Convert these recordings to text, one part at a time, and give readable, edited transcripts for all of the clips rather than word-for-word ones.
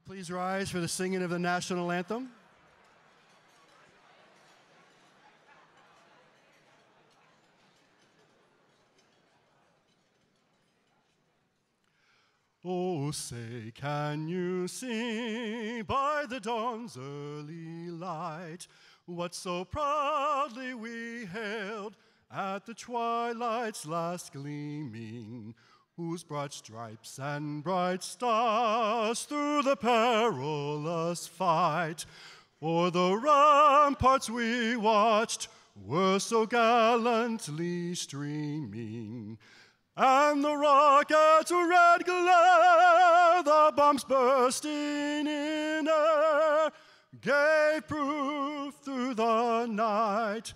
Please rise for the singing of the National Anthem. Oh, say, can you see by the dawn's early light what so proudly we hailed at the twilight's last gleaming, whose broad stripes and bright stars through the perilous fight o'er the ramparts we watched were so gallantly streaming, and the rocket's red glare, the bombs bursting in air, gave proof through the night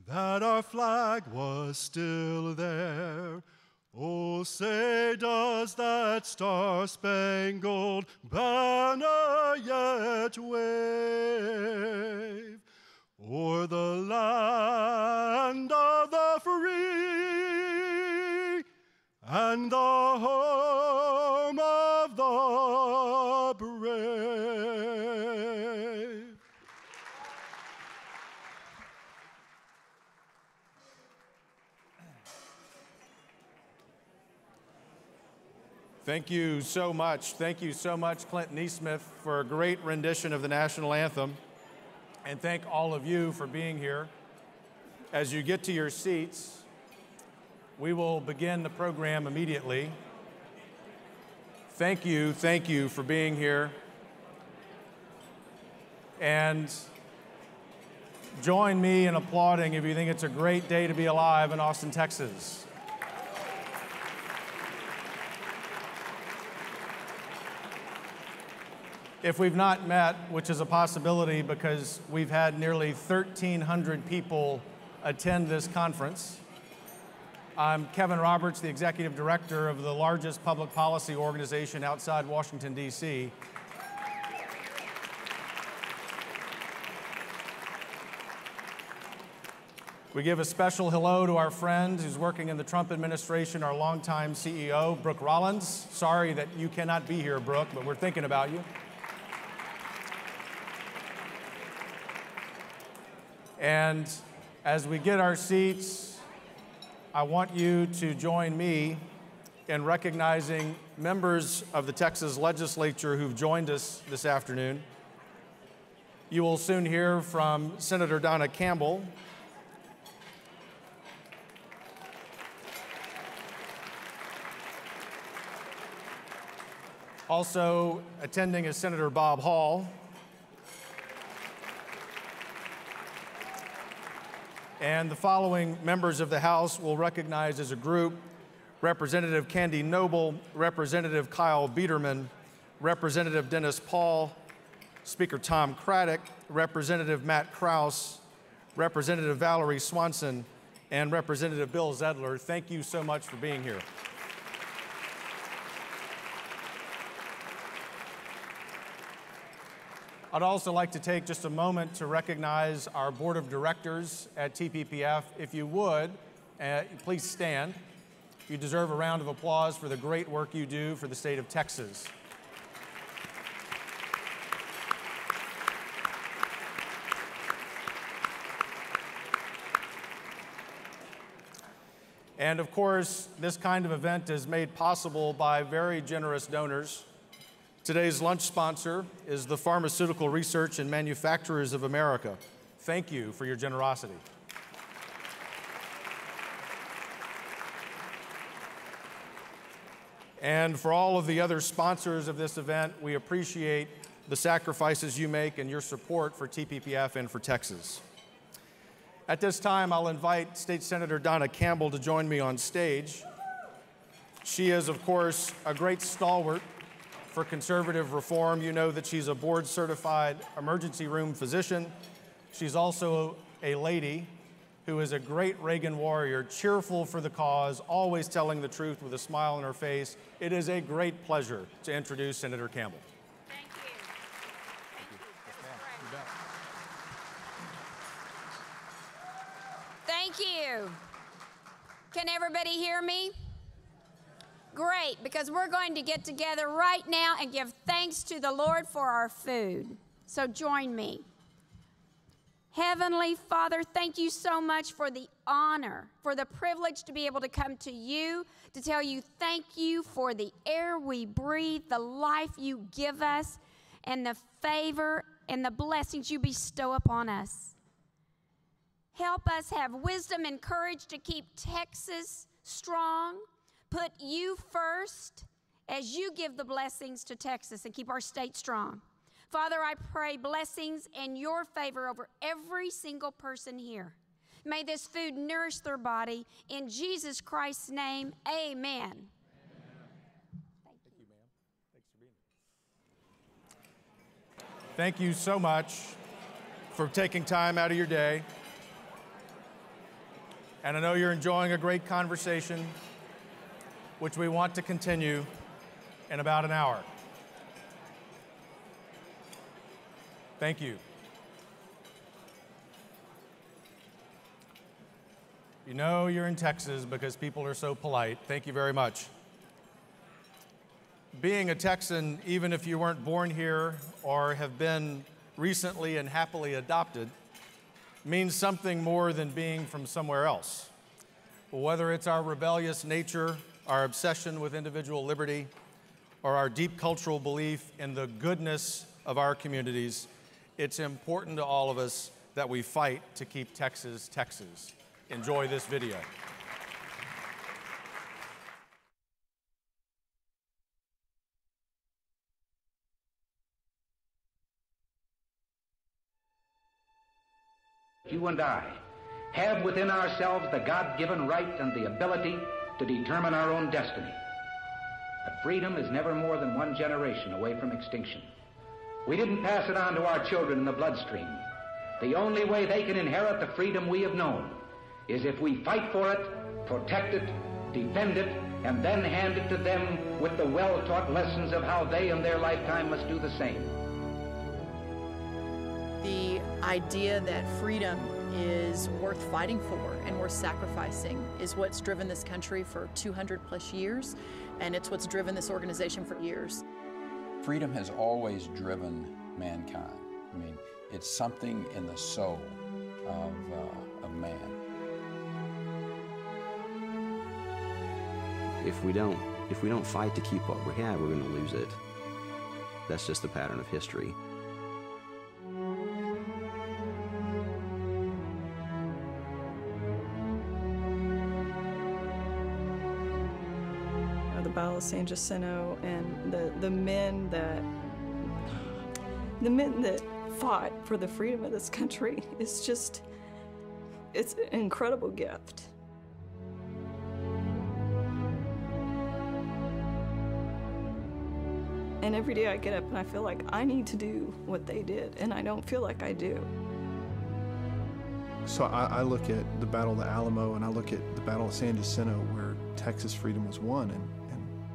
that our flag was still there. Oh, say, does that star-spangled banner yet wave o'er the land of the free and the home of the brave? Thank you so much. Thank you so much, Clint Neesmith, for a great rendition of the National Anthem. And thank all of you for being here. As you get to your seats, we will begin the program immediately. Thank you for being here. And join me in applauding if you think it's a great day to be alive in Austin, Texas. If we've not met, which is a possibility because we've had nearly 1,300 people attend this conference, I'm Kevin Roberts, the Executive Director of the largest public policy organization outside Washington, D.C. We give a special hello to our friend who's working in the Trump administration, our longtime CEO, Brooke Rollins. Sorry that you cannot be here, Brooke, but we're thinking about you. And as we get our seats, I want you to join me in recognizing members of the Texas legislature who've joined us this afternoon. You will soon hear from Senator Donna Campbell. Also attending is Senator Bob Hall. And the following members of the House will recognize as a group: Representative Candy Noble, Representative Kyle Biederman, Representative Dennis Paul, Speaker Tom Craddock, Representative Matt Krause, Representative Valerie Swanson, and Representative Bill Zedler. Thank you so much for being here. I'd also like to take just a moment to recognize our board of directors at TPPF. If you would, please stand. You deserve a round of applause for the great work you do for the state of Texas. And of course, this kind of event is made possible by very generous donors. Today's lunch sponsor is the Pharmaceutical Research and Manufacturers of America. Thank you for your generosity. And for all of the other sponsors of this event, we appreciate the sacrifices you make and your support for TPPF and for Texas. At this time, I'll invite State Senator Donna Campbell to join me on stage. She is, of course, a great stalwart for conservative reform. You know that she's a board-certified emergency room physician. She's also a lady who is a great Reagan warrior, cheerful for the cause, always telling the truth with a smile on her face. It is a great pleasure to introduce Senator Campbell. Thank you. Thank you. Can everybody hear me? Great, because we're going to get together right now and give thanks to the Lord for our food. So join me. Heavenly Father, thank you so much for the honor, for the privilege to be able to come to you, to tell you thank you for the air we breathe, the life you give us, and the favor and the blessings you bestow upon us. Help us have wisdom and courage to keep Texas strong. Put you first as you give the blessings to Texas and keep our state strong. Father, I pray blessings and your favor over every single person here. May this food nourish their body. In Jesus Christ's name, amen. Thank you, ma'am. Thanks for being here. Thank you so much for taking time out of your day. And I know you're enjoying a great conversation, which we want to continue in about an hour. Thank you. You know you're in Texas because people are so polite. Thank you very much. Being a Texan, even if you weren't born here or have been recently and happily adopted, means something more than being from somewhere else. Whether it's our rebellious nature, our obsession with individual liberty, or our deep cultural belief in the goodness of our communities, it's important to all of us that we fight to keep Texas, Texas. Enjoy this video. You and I have within ourselves the God-given right and the ability to determine our own destiny. But freedom is never more than one generation away from extinction. We didn't pass it on to our children in the bloodstream. The only way they can inherit the freedom we have known is if we fight for it, protect it, defend it, and then hand it to them with the well-taught lessons of how they in their lifetime must do the same. The idea that freedom is worth fighting for and worth sacrificing is what's driven this country for 200 plus years, and it's what's driven this organization for years. Freedom has always driven mankind. I mean, it's something in the soul of man. If we don't fight to keep what we have, we're going to lose it. That's just the pattern of history. The Battle of San Jacinto and the men that fought for the freedom of this country is just, it's an incredible gift. And every day I get up and I feel like I need to do what they did, and I don't feel like I do. So I look at the Battle of the Alamo and I look at the Battle of San Jacinto where Texas freedom was won, and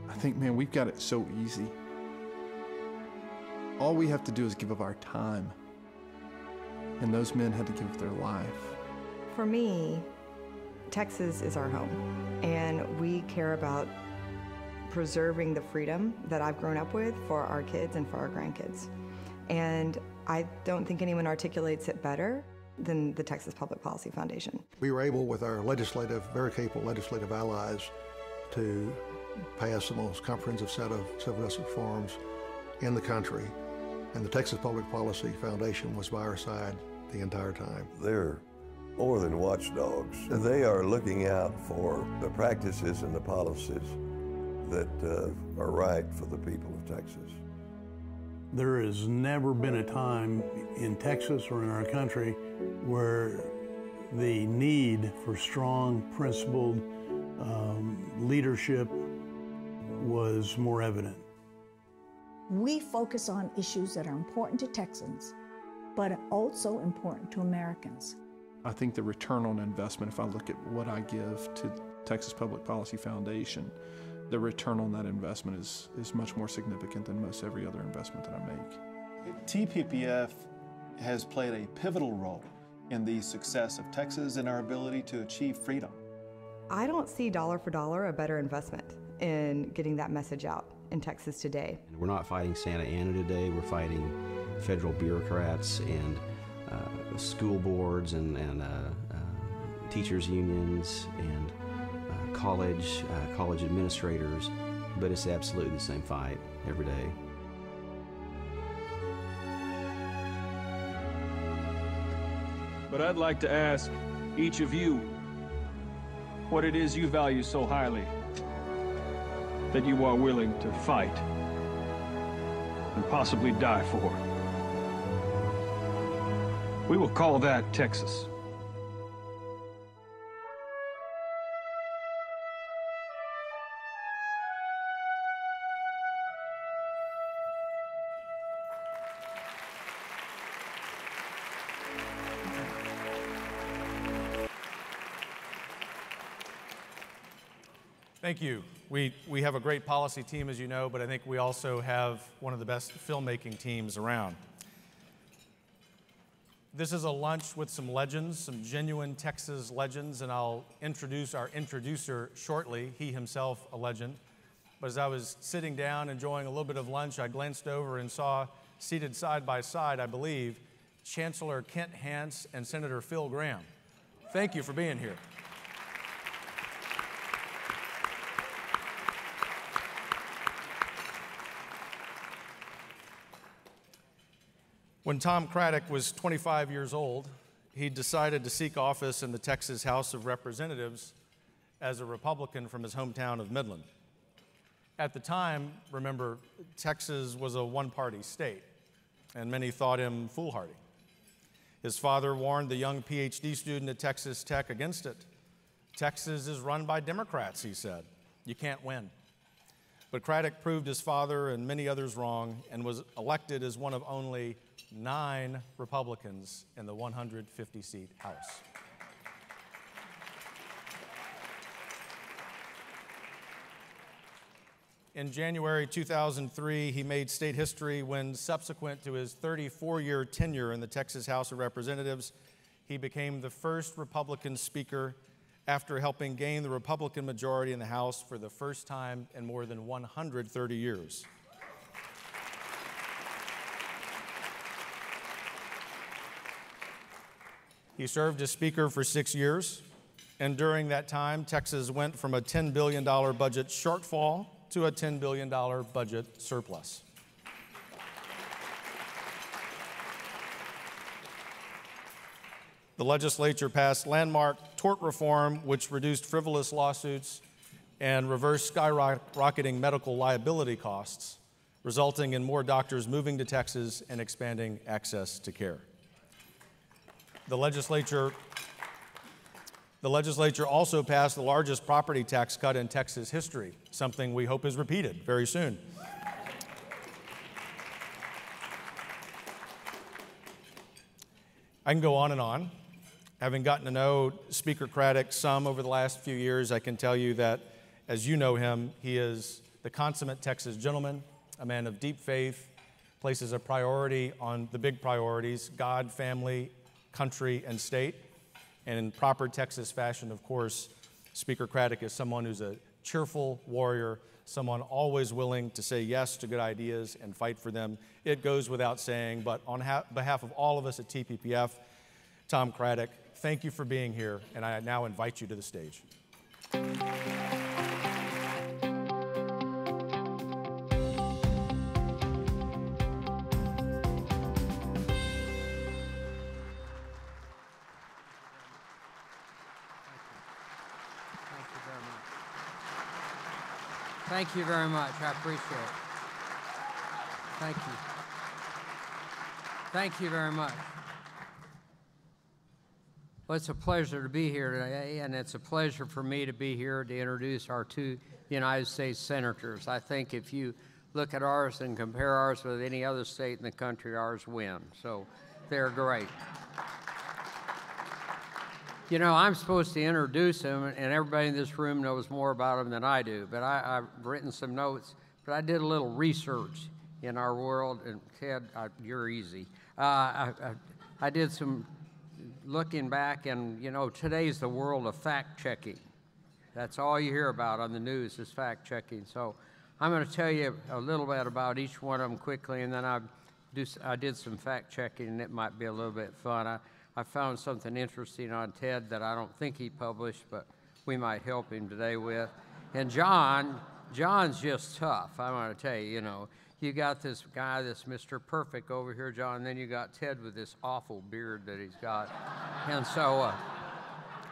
I think, man, we've got it so easy. All we have to do is give of our time, and those men had to give of their life. For me, Texas is our home, and we care about preserving the freedom that I've grown up with for our kids and for our grandkids. And I don't think anyone articulates it better than the Texas Public Policy Foundation. We were able, with our very capable legislative allies, to pass the most comprehensive set of civil justice reforms in the country. And the Texas Public Policy Foundation was by our side the entire time. They're more than watchdogs. They are looking out for the practices and the policies that are right for the people of Texas. There has never been a time in Texas or in our country where the need for strong, principled leadership was more evident. We focus on issues that are important to Texans, but also important to Americans. I think the return on investment, if I look at what I give to Texas Public Policy Foundation, the return on that investment is much more significant than most every other investment that I make. TPPF has played a pivotal role in the success of Texas and our ability to achieve freedom. I don't see dollar for dollar a better investment in getting that message out in Texas today. We're not fighting Santa Ana today, we're fighting federal bureaucrats and school boards and teachers unions and college administrators, but it's absolutely the same fight every day. But I'd like to ask each of you what it is you value so highly that you are willing to fight and possibly die for. We will call that Texas. Thank you. We have a great policy team, as you know, but I think we also have one of the best filmmaking teams around. This is a lunch with some legends, some genuine Texas legends, and I'll introduce our introducer shortly, he himself a legend. But as I was sitting down enjoying a little bit of lunch, I glanced over and saw, seated side by side, I believe, Chancellor Kent Hance and Senator Phil Gramm. Thank you for being here. When Tom Craddock was 25 years old, he decided to seek office in the Texas House of Representatives as a Republican from his hometown of Midland. At the time, remember, Texas was a one-party state, and many thought him foolhardy. His father warned the young PhD student at Texas Tech against it. Texas is run by Democrats, he said. You can't win. But Craddock proved his father and many others wrong and was elected as one of only 9 Republicans in the 150-seat House. In January 2003, he made state history when, subsequent to his 34-year tenure in the Texas House of Representatives, he became the first Republican speaker after helping gain the Republican majority in the House for the first time in more than 130 years. He served as Speaker for 6 years, and during that time, Texas went from a $10 billion budget shortfall to a $10 billion budget surplus. The legislature passed landmark tort reform, which reduced frivolous lawsuits and reversed skyrocketing medical liability costs, resulting in more doctors moving to Texas and expanding access to care. The legislature also passed the largest property tax cut in Texas history, something we hope is repeated very soon. I can go on and on. Having gotten to know Speaker Craddock some over the last few years, I can tell you that, as you know him, he is the consummate Texas gentleman, a man of deep faith, places a priority on the big priorities: God, family, country, and state. And in proper Texas fashion, of course, Speaker Craddock is someone who's a cheerful warrior, someone always willing to say yes to good ideas and fight for them. It goes without saying, but on behalf of all of us at TPPF, Tom Craddock, thank you for being here, and I now invite you to the stage. Thank you very much. I appreciate it. Thank you. Thank you very much. Well, it's a pleasure to be here today, and it's a pleasure for me to be here to introduce our 2 United States senators. I think if you look at ours and compare ours with any other state in the country, ours win. So they're great. You know, I'm supposed to introduce him, and everybody in this room knows more about him than I do, but I've written some notes, but I did a little research in our world, and Ted, you're easy. I did some looking back, and you know, today's the world of fact-checking. That's all you hear about on the news is fact-checking. So I'm going to tell you a little bit about each one of them quickly, and then I did some fact-checking, and it might be a little bit fun. I found something interesting on Ted that I don't think he published, but we might help him today with. And John's just tough. I want to tell you, you know, you got this guy, this Mr. Perfect over here, John, and then you got Ted with this awful beard that he's got. And so,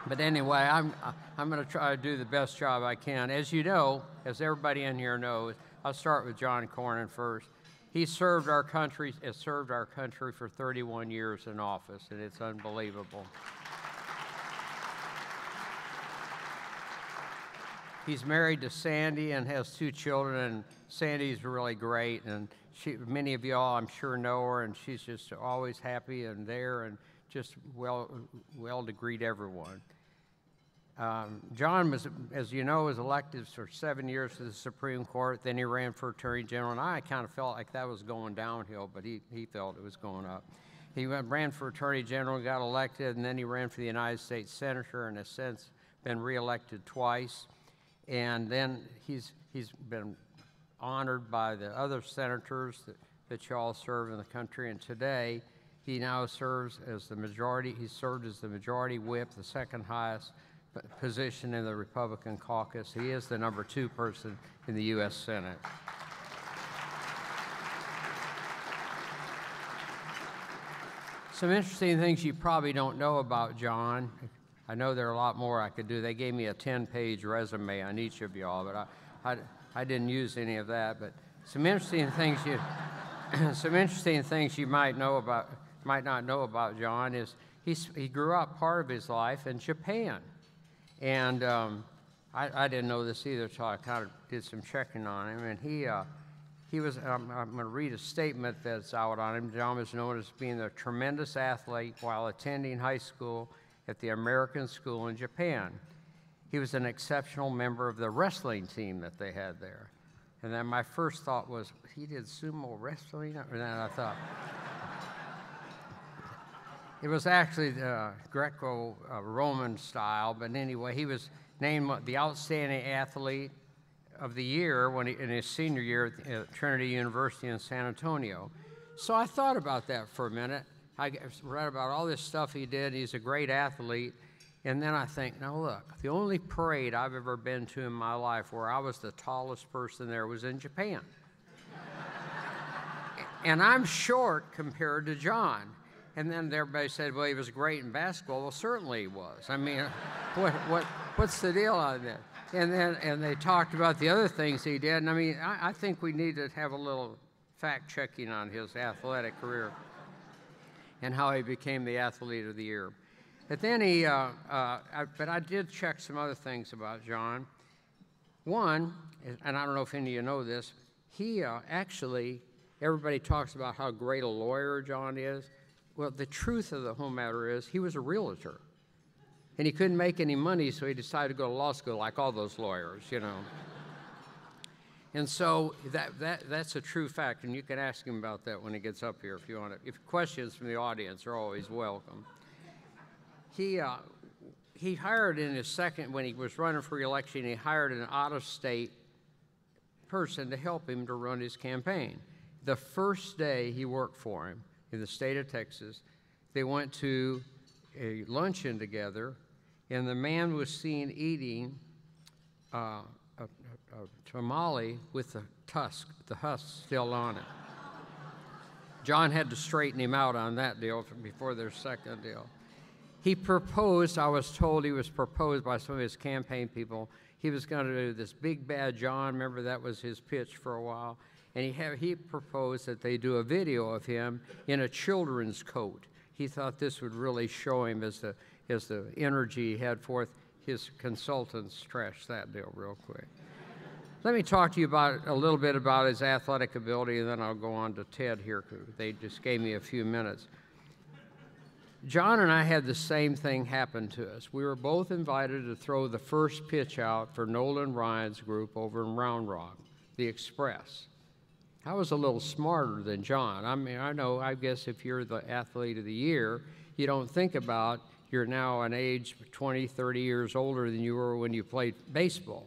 but anyway, I'm going to try to do the best job I can. As you know, as everybody in here knows, I'll start with John Cornyn first. He has served our country for 31 years in office, and it's unbelievable. He's married to Sandy and has 2 children, and Sandy's really great, and many of y'all I'm sure know her, and she's just always happy and there and just well to greet everyone. John was, as you know, was elected for 7 years to the Supreme Court. Then he ran for Attorney General, and I kind of felt like that was going downhill, but he felt it was going up. He ran for Attorney General, got elected, and then he ran for the United States Senator, and has since been reelected twice. And then he's been honored by the other senators that y'all serve in the country. And today, he now serves as the majority. He served as the majority whip, the second highest position in the Republican caucus. He is the number 2 person in the U.S. Senate. Some interesting things you probably don't know about John. I know there are a lot more I could do. They gave me a 10-page resume on each of y'all, but I didn't use any of that. But some interesting things you might not know about John is he grew up part of his life in Japan, and I didn't know this either, so I kind of did some checking on him. And he was. I'm going to read a statement that's out on him. John was known as being a tremendous athlete while attending high school at the American School in Japan. He was an exceptional member of the wrestling team that they had there. And then my first thought was, he did sumo wrestling? And then I thought, it was actually the Greco-Roman style, but anyway, he was named the Outstanding Athlete of the Year in his senior year at Trinity University in San Antonio. So I thought about that for a minute. I read about all this stuff he did. He's a great athlete. And then I think, now look, the only parade I've ever been to in my life where I was the tallest person there was in Japan. And I'm short compared to John. And then everybody said, well, he was great in basketball. Well, certainly he was. I mean, what's the deal on that? And they talked about the other things he did. And I mean, I think we need to have a little fact-checking on his athletic career and how he became the Athlete of the Year. But then but I did check some other things about John. One, and I don't know if any of you know this, he actually, everybody talks about how great a lawyer John is. Well, the truth of the whole matter is he was a realtor. And he couldn't make any money, so he decided to go to law school like all those lawyers, you know. And so that's a true fact, and you can ask him about that when he gets up here if you want to. If questions from the audience are always welcome. He hired in his second, when he was running for re-election, he hired an out-of-state person to help him to run his campaign. The first day he worked for him in the state of Texas, they went to a luncheon together, and the man was seen eating a tamale with the husk still on it. John had to straighten him out on that deal before their second deal. He proposed, I was told he was proposed by some of his campaign people. He was going to do this Big Bad John, remember that was his pitch for a while, and he proposed that they do a video of him in a children's coat. He thought this would really show him as the energy he had forth. His consultants trashed that deal real quick. Let me talk to you a little bit about his athletic ability, and then I'll go on to Ted here, because they just gave me a few minutes. John and I had the same thing happen to us. We were both invited to throw the first pitch out for Nolan Ryan's group over in Round Rock, the Express. I was a little smarter than John. I mean, I guess if you're the Athlete of the Year, you don't think about you're now an age 20, 30 years older than you were when you played baseball.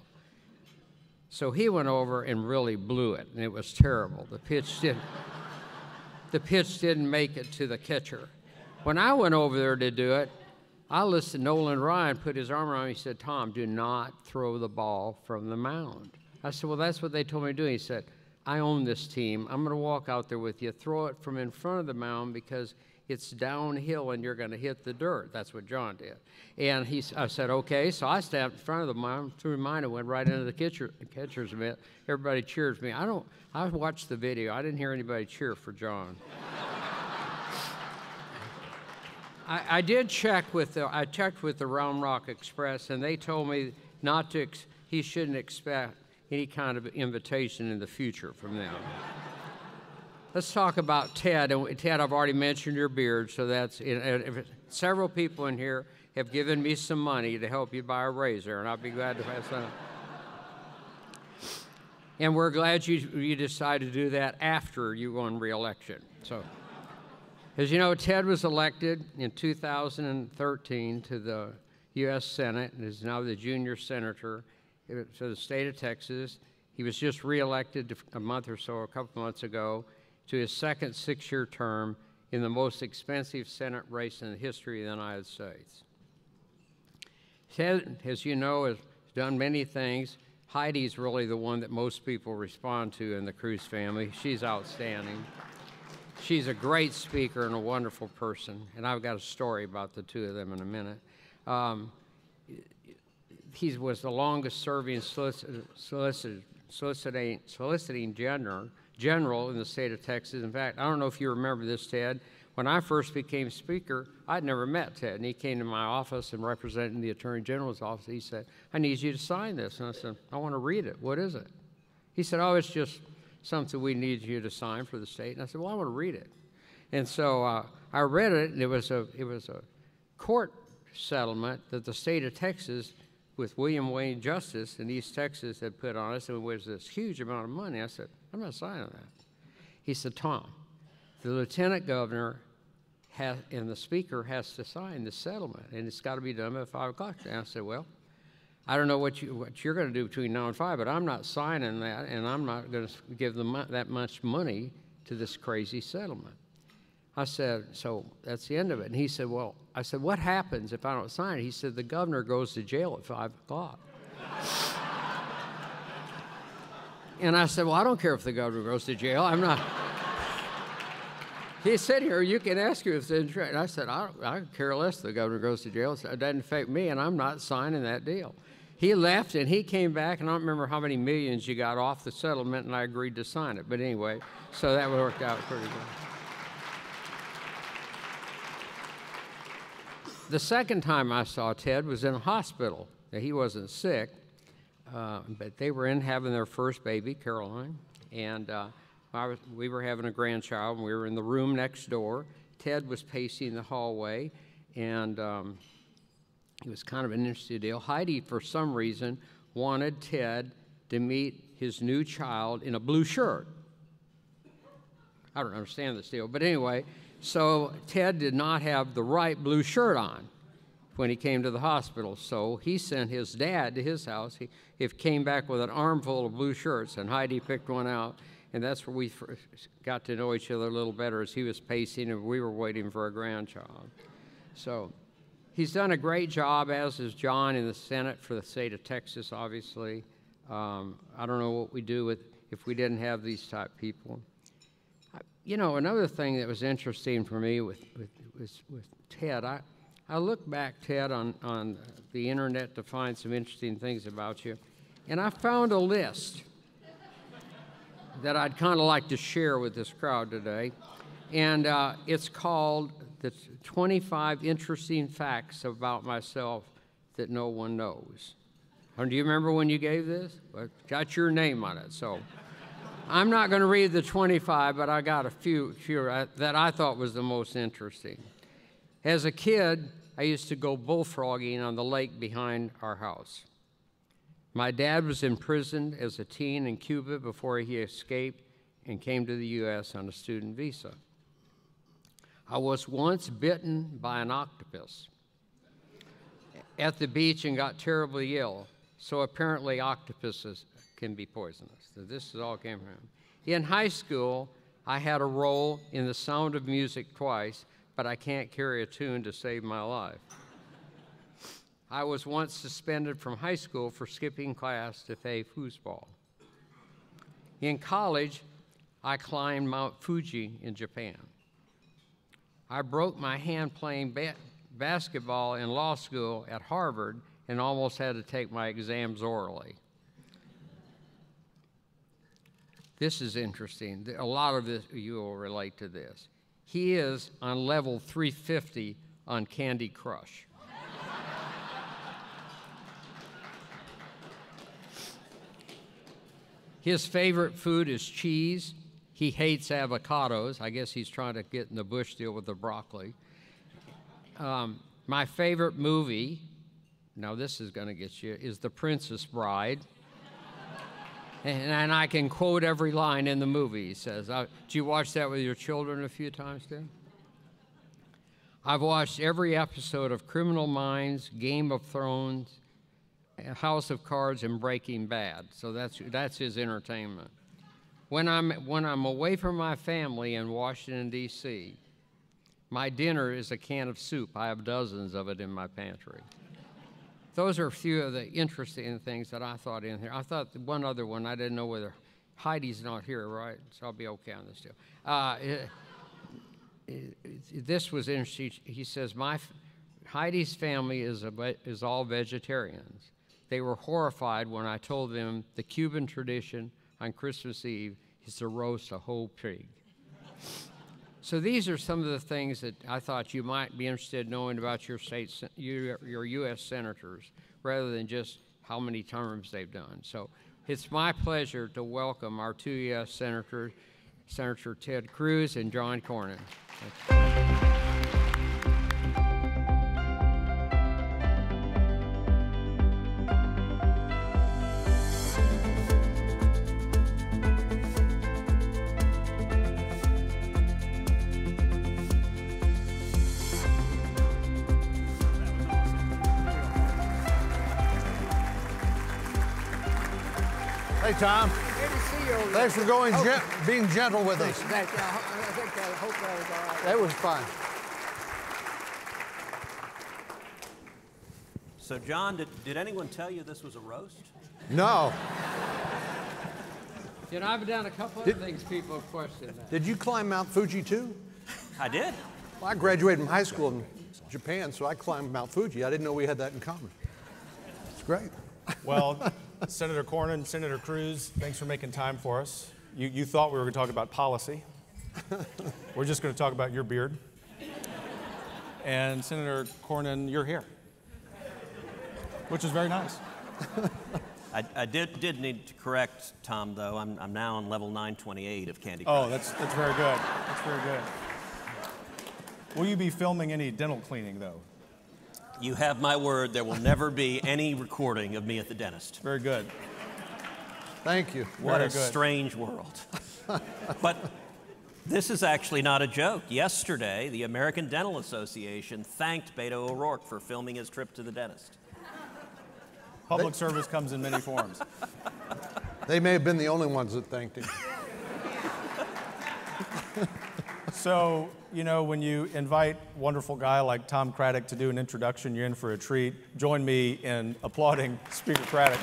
So he went over and really blew it, and it was terrible. The pitch didn't make it to the catcher. When I went over there to do it, I listened. Nolan Ryan put his arm around me. He said, "Tom, do not throw the ball from the mound." I said, "Well, that's what they told me to do." He said, "I own this team. I'm going to walk out there with you. Throw it from in front of the mound because it's downhill and you're going to hit the dirt." That's what John did. And I said, "Okay." So I stepped in front of the mound, threw mine, and went right into the catcher's mitt. Everybody cheered for me. I watched the video. I didn't hear anybody cheer for John. I did check with the Round Rock Express, and they told me he shouldn't expect any kind of invitation in the future from them. Let's talk about Ted. And Ted, I've already mentioned your beard, so that's several people in here have given me some money to help you buy a razor, and I'll be glad to pass that on. And we're glad you decided to do that after you won re-election. So, as you know, Ted was elected in 2013 to the U.S. Senate and is now the junior senator to the state of Texas. He was just re-elected a couple months ago, to his second 6-year term in the most expensive Senate race in the history of the United States. Ted, as you know, has done many things. Heidi's really the one that most people respond to in the Cruz family. She's outstanding. She's a great speaker and a wonderful person, and I've got a story about the two of them in a minute. He was the longest-serving soliciting general in the state of Texas. In fact, I don't know if you remember this, Ted. When I first became Speaker, I'd never met Ted, and he came to my office and representing the Attorney General's office. He said, "I need you to sign this." And I said, "I want to read it. What is it?" He said, "Oh, it's just something we need you to sign for the state." And I said, "Well, I want to read it." And so I read it, and it was a court settlement that the state of Texas, with William Wayne Justice in East Texas, had put on us, and it was this huge amount of money. I said, "I'm not signing that." He said, "Tom, the lieutenant governor and the speaker has to sign the settlement, and it's got to be done by 5 o'clock. And I said, "Well, I don't know what you're going to do between now and 5, but I'm not signing that, and I'm not going to give them that much money to this crazy settlement." I said, "So that's the end of it." And he said, "Well," I said, "what happens if I don't sign it?" He said, "The governor goes to jail at 5 o'clock. And I said, "Well, I don't care if the governor goes to jail. I'm not." He said, "Here, you can ask you if it's interesting." And I said, I care less if the governor goes to jail. It doesn't affect me, and I'm not signing that deal." He left, and he came back, and I don't remember how many millions you got off the settlement, and I agreed to sign it. But anyway, so that worked out pretty good. The second time I saw Ted was in a hospital. Now, he wasn't sick, but they were in having their first baby, Caroline, and we were having a grandchild, and we were in the room next door. Ted was pacing the hallway, and it was kind of an interesting deal. Heidi, for some reason, wanted Ted to meet his new child in a blue shirt. I don't understand this deal, but anyway, so Ted did not have the right blue shirt on when he came to the hospital, so he sent his dad to his house. He came back with an armful of blue shirts, and Heidi picked one out. And that's where we got to know each other a little better, as he was pacing and we were waiting for a grandchild. So he's done a great job, as is John, in the Senate for the state of Texas, obviously. I don't know what we do if we didn't have these type people. You know, another thing that was interesting for me with Ted, I looked back, Ted, on the internet to find some interesting things about you, and I found a list that I'd kind of like to share with this crowd today. And it's called the 25 Interesting Facts About Myself That No One Knows. And do you remember when you gave this? Well, it's got your name on it. So I'm not going to read the 25, but I got a few that I thought was the most interesting. As a kid, I used to go bullfrogging on the lake behind our house. My dad was imprisoned as a teen in Cuba before he escaped and came to the U.S. on a student visa. I was once bitten by an octopus. at the beach and got terribly ill. So apparently octopuses can be poisonous. So this is all came from him. In high school, I had a role in The Sound of Music twice, but I can't carry a tune to save my life. I was once suspended from high school for skipping class to play foosball. In college, I climbed Mount Fuji in Japan. I broke my hand playing basketball in law school at Harvard and almost had to take my exams orally. This is interesting. A lot of this, you will relate to this. He is on level 350 on Candy Crush. His favorite food is cheese. He hates avocados. I guess he's trying to get in the bush deal with the broccoli. My favorite movie, now this is going to get you, is The Princess Bride. And I can quote every line in the movie. He says, "Do you watch that with your children a few times, Tim?" I've watched every episode of Criminal Minds, Game of Thrones, House of Cards, and Breaking Bad. So that's his entertainment. When I'm away from my family in Washington, D.C., my dinner is a can of soup. I have dozens of it in my pantry. Those are a few of the interesting things that I thought in here. I thought one other one, I didn't know whether Heidi's not here, right? So I'll be okay on this deal. This was interesting. He says, Heidi's family is all vegetarians. They were horrified when I told them the Cuban tradition on Christmas Eve is to roast a whole pig. So these are some of the things that I thought you might be interested in knowing about your your U.S. senators, rather than just how many terms they've done. So it's my pleasure to welcome our two U.S. senators, Senator Ted Cruz and John Cornyn. Hey, Tom. Good to see you. Thanks for being gentle with us. Thank you. I hope that was all right. That was fun. So, John, did anyone tell you this was a roast? No. You know, I've done a couple other things people have questioned that. Did you climb Mount Fuji too? I did. Well, I graduated from high school in Japan, so I climbed Mount Fuji. I didn't know we had that in common. It's great. Well, Senator Cornyn, Senator Cruz, thanks for making time for us. You thought we were going to talk about policy. We're just going to talk about your beard. And Senator Cornyn, your hair, which is very nice. I did need to correct Tom, though. I'm now on level 928 of Candy Crush. Oh, that's very good. That's very good. Will you be filming any dental cleaning, though? You have my word, there will never be any recording of me at the dentist. Very good. Thank you. What a strange world. But this is actually not a joke. Yesterday, the American Dental Association thanked Beto O'Rourke for filming his trip to the dentist. Public service comes in many forms. They may have been the only ones that thanked him. So, you know, when you invite a wonderful guy like Tom Craddock to do an introduction, you're in for a treat. Join me in applauding Speaker Craddock.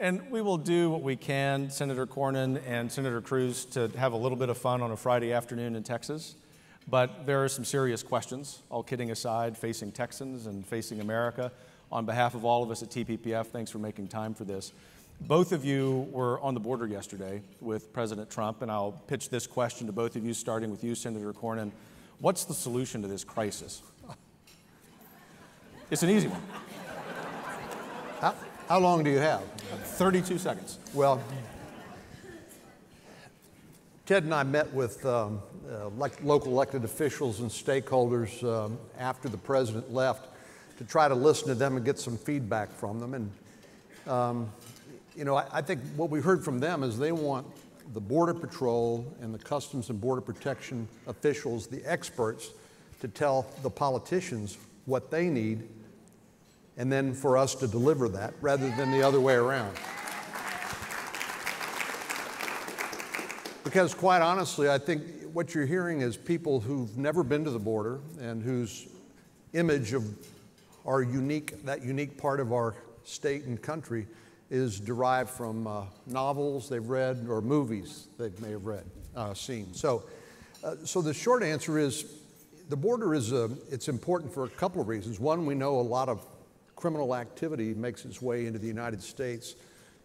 And we will do what we can, Senator Cornyn and Senator Cruz, to have a little bit of fun on a Friday afternoon in Texas. But there are some serious questions, all kidding aside, facing Texans and facing America. On behalf of all of us at TPPF, thanks for making time for this. Both of you were on the border yesterday with President Trump, and I'll pitch this question to both of you, starting with you, Senator Cornyn. What's the solution to this crisis? It's an easy one. How long do you have? 32 seconds. Well, Ted and I met with local elected officials and stakeholders after the president left to try to listen to them and get some feedback from them. And, you know, I think what we heard from them is they want the Border Patrol and the Customs and Border Protection officials, the experts, to tell the politicians what they need, and then for us to deliver that, rather than the other way around. Because quite honestly, I think what you're hearing is people who've never been to the border and whose image of our that unique part of our state and country is derived from novels they've read or movies they may have seen. So the short answer is the border it's important for a couple of reasons. One, we know a lot of criminal activity makes its way into the United States.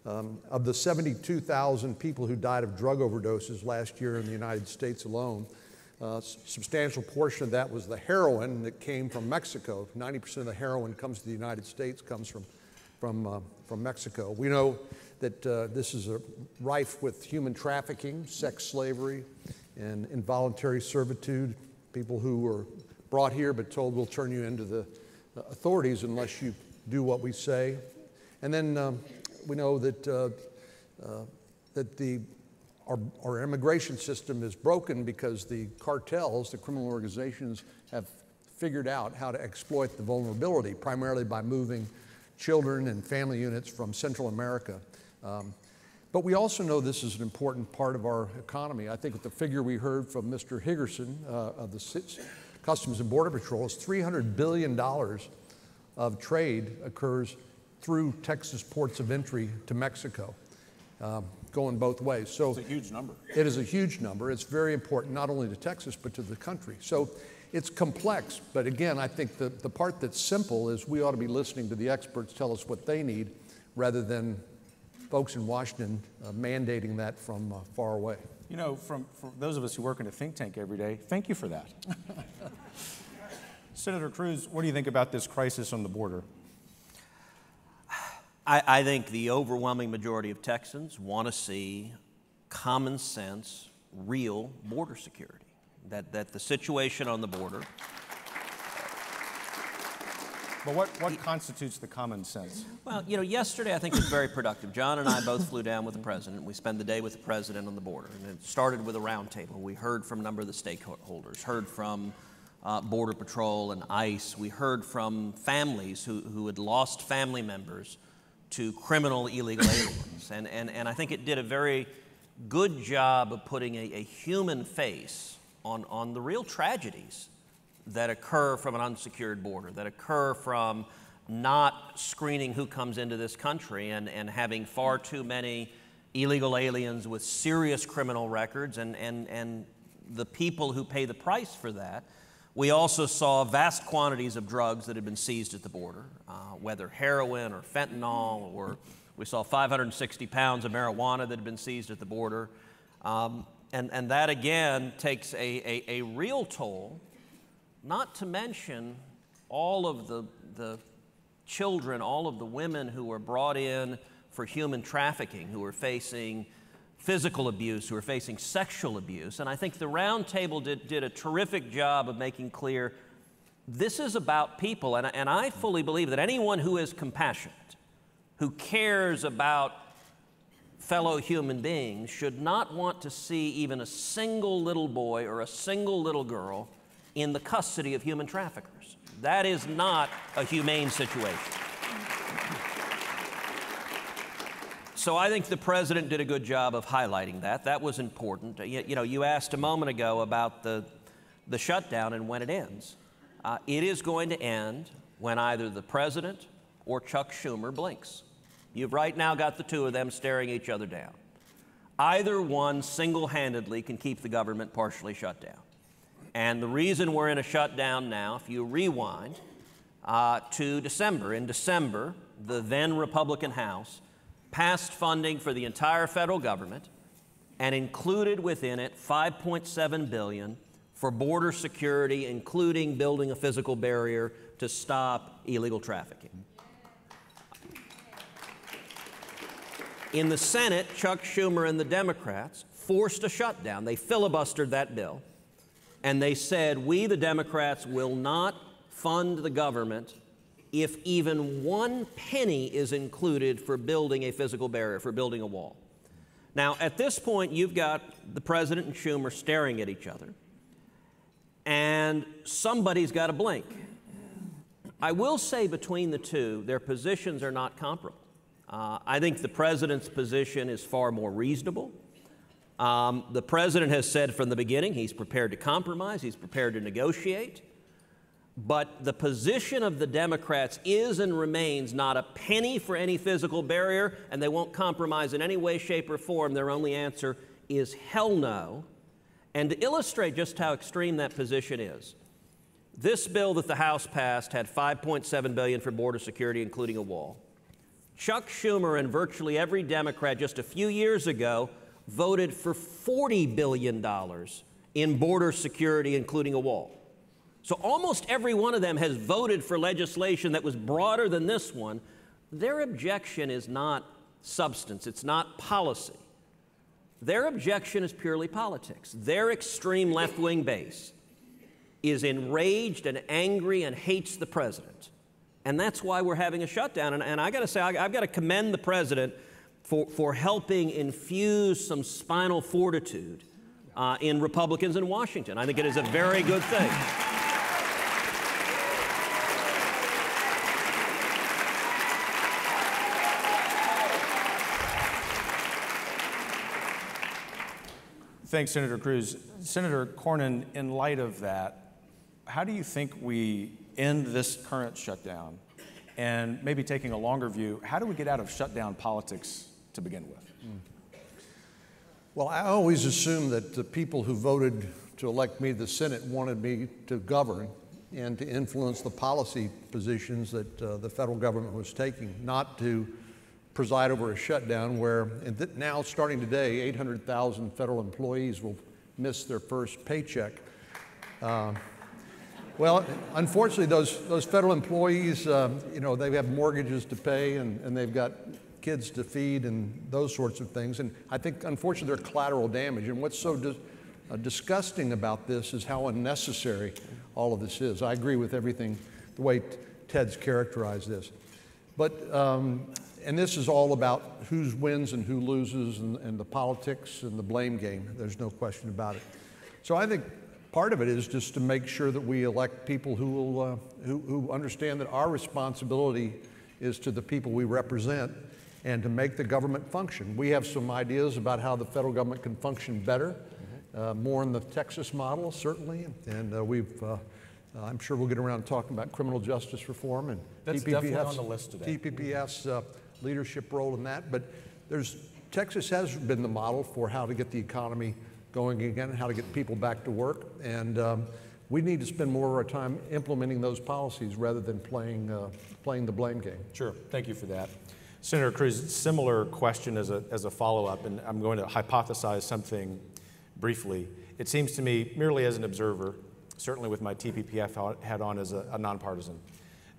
Of the 72,000 people who died of drug overdoses last year in the United States alone, a substantial portion of that was the heroin that came from Mexico. 90% of the heroin comes to the United States comes from Mexico. We know that this is rife with human trafficking, sex slavery, and involuntary servitude. People who were brought here but told we'll turn you into the authorities unless you do what we say. And then we know that our immigration system is broken because the cartels, the criminal organizations, have figured out how to exploit the vulnerability, primarily by moving children and family units from Central America. But we also know this is an important part of our economy. I think with the figure we heard from Mr. Higgerson of the Customs and Border Patrol is $300 billion of trade occurs through Texas ports of entry to Mexico, going both ways. So it's a huge number. It is a huge number. It's very important not only to Texas but to the country. So it's complex, but again, I think the part that's simple is we ought to be listening to the experts tell us what they need rather than folks in Washington mandating that from far away. You know, for those of us who work in a think tank every day, thank you for that. Senator Cruz, what do you think about this crisis on the border? I think the overwhelming majority of Texans want to see common sense, real border security. That the situation on the border. But what constitutes the common sense? Well, you know, yesterday I think was very productive. John and I both flew down with the president. We spent the day with the president on the border. And it started with a roundtable. We heard from a number of the stakeholders, heard from Border Patrol and ICE. We heard from families who had lost family members to criminal illegal aliens. And I think it did a very good job of putting a human face on the real tragedies that occur from an unsecured border, that occur from not screening who comes into this country and having far too many illegal aliens with serious criminal records and the people who pay the price for that. We also saw vast quantities of drugs that had been seized at the border, whether heroin or fentanyl, or we saw 560 pounds of marijuana that had been seized at the border. And that, again, takes a real toll, not to mention all of the children, all of the women who were brought in for human trafficking, who are facing physical abuse, who are facing sexual abuse. And I think the roundtable did a terrific job of making clear this is about people. And I fully believe that anyone who is compassionate, who cares about fellow human beings, should not want to see even a single little boy or a single little girl in the custody of human traffickers. That is not a humane situation. So I think the president did a good job of highlighting that. That was important. You know, you asked a moment ago about the shutdown and when it ends. It is going to end when either the president or Chuck Schumer blinks. You've right now got the two of them staring each other down. Either one single-handedly can keep the government partially shut down. And the reason we're in a shutdown now, if you rewind to December, in December, the then Republican House passed funding for the entire federal government and included within it $5.7 billion for border security, including building a physical barrier to stop illegal trafficking. In the Senate, Chuck Schumer and the Democrats forced a shutdown. They filibustered that bill, and they said, we, the Democrats, will not fund the government if even one penny is included for building a physical barrier, for building a wall. Now, at this point, you've got the president and Schumer staring at each other, and somebody's got to blink. I will say between the two, their positions are not comparable. I think the president's position is far more reasonable. The president has said from the beginning he's prepared to compromise, he's prepared to negotiate. But the position of the Democrats is and remains not a penny for any physical barrier, and they won't compromise in any way, shape, or form. Their only answer is hell no. And to illustrate just how extreme that position is, this bill that the House passed had $5.7 billion for border security, including a wall. Chuck Schumer and virtually every Democrat just a few years ago voted for $40 billion in border security, including a wall. So almost every one of them has voted for legislation that was broader than this one. Their objection is not substance, it's not policy. Their objection is purely politics. Their extreme left-wing base is enraged and angry and hates the president. And that's why we're having a shutdown. And I got to say, I've got to commend the president for helping infuse some spinal fortitude in Republicans in Washington. I think it is a very good thing. Thanks, Senator Cruz. Senator Cornyn, in light of that, how do you think we end this current shutdown? And maybe taking a longer view, how do we get out of shutdown politics to begin with? Well, I always assumed that the people who voted to elect me to the Senate wanted me to govern and to influence the policy positions that the federal government was taking, not to preside over a shutdown where, now starting today, 800,000 federal employees will miss their first paycheck. Well, unfortunately, those federal employees, you know, they have mortgages to pay and they've got kids to feed and those sorts of things. And I think, unfortunately, they're collateral damage. And what's so disgusting about this is how unnecessary all of this is. I agree with everything, the way Ted's characterized this. But, and this is all about who wins and who loses and the politics and the blame game. There's no question about it. So I think part of it is just to make sure that we elect people who will, who understand that our responsibility is to the people we represent and to make the government function. We have some ideas about how the federal government can function better, more in the Texas model, certainly, and I'm sure we'll get around to talking about criminal justice reform and that's definitely on the list today. TPPF's leadership role in that, but Texas has been the model for how to get the economy going again and how to get people back to work, and we need to spend more of our time implementing those policies rather than playing the blame game. Sure, thank you for that. Senator Cruz, similar question as a follow-up, and I'm going to hypothesize something briefly. It seems to me, merely as an observer, certainly with my TPPF hat on as a nonpartisan,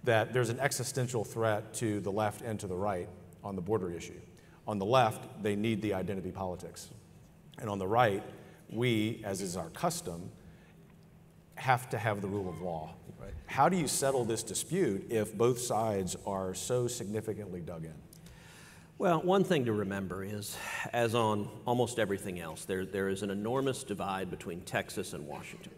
that there's an existential threat to the left and to the right on the border issue. On the left, they need the identity politics. And on the right, we, as is our custom, have to have the rule of law. Right. How do you settle this dispute if both sides are so significantly dug in? Well, one thing to remember is, as on almost everything else, there is an enormous divide between Texas and Washington.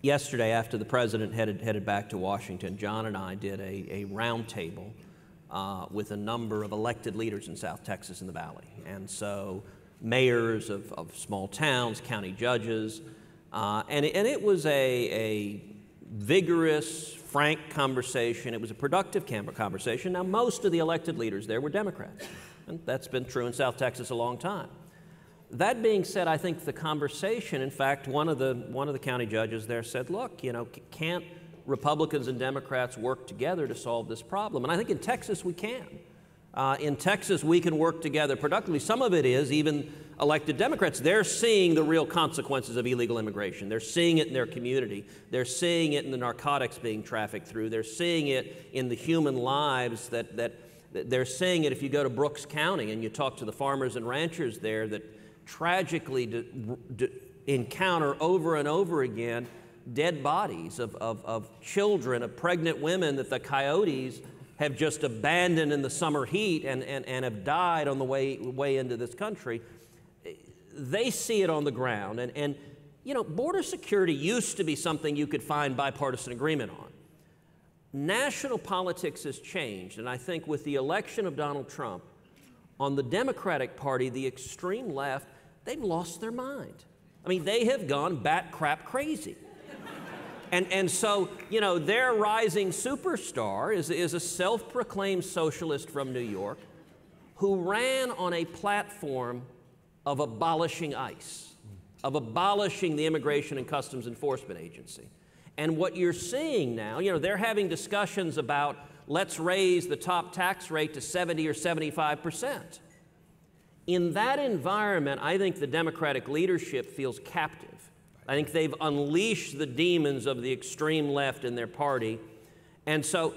Yesterday, after the president headed back to Washington, John and I did a roundtable with a number of elected leaders in South Texas in the Valley. And so mayors of small towns, county judges, and it was a vigorous, frank conversation. It was a productive conversation. Now, most of the elected leaders there were Democrats, and that's been true in South Texas a long time. That being said, I think the conversation, in fact, one of the county judges there said, look, you know, can't Republicans and Democrats work together to solve this problem? And I think in Texas we can. In Texas we can work together productively. Some of it is even elected Democrats. They're seeing the real consequences of illegal immigration. They're seeing it in their community. They're seeing it in the narcotics being trafficked through. They're seeing it in the human lives that they're seeing it if you go to Brooks County and you talk to the farmers and ranchers there that tragically encounter over and over again dead bodies of children, of pregnant women that the coyotes have just abandoned in the summer heat and have died on the way into this country. They see it on the ground. And you know, border security used to be something you could find bipartisan agreement on. National politics has changed, and I think with the election of Donald Trump, on the Democratic Party, the extreme left, they've lost their mind. I mean, they have gone bat crap crazy. And so, you know, their rising superstar is a self-proclaimed socialist from New York who ran on a platform of abolishing ICE, of abolishing the Immigration and Customs Enforcement Agency. And what you're seeing now, you know, they're having discussions about let's raise the top tax rate to 70 or 75%. In that environment, I think the Democratic leadership feels captive. I think they've unleashed the demons of the extreme left in their party. And so,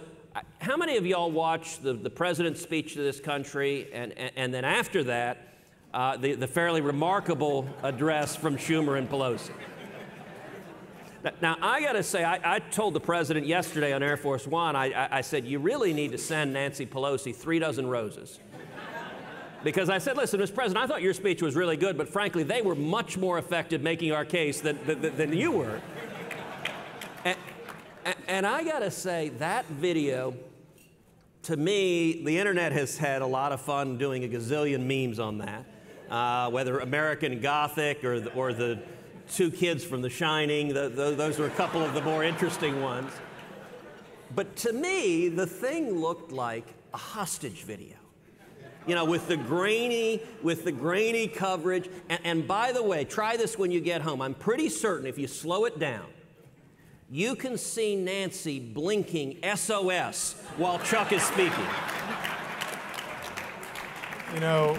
how many of y'all watched the president's speech to this country and then after that, the fairly remarkable address from Schumer and Pelosi? Now, I got to say, I told the president yesterday on Air Force One, I said, you really need to send Nancy Pelosi 3 dozen roses. Because I said, listen, Mr. President, I thought your speech was really good, but frankly, they were much more effective making our case than you were. And I got to say, that video, to me, the internet has had a lot of fun doing a gazillion memes on that, whether American Gothic or the 2 kids from The Shining. Those were a couple of the more interesting ones. But to me, the thing looked like a hostage video. You know, with the grainy coverage. And by the way, try this when you get home. I'm pretty certain if you slow it down, you can see Nancy blinking SOS while Chuck is speaking. You know,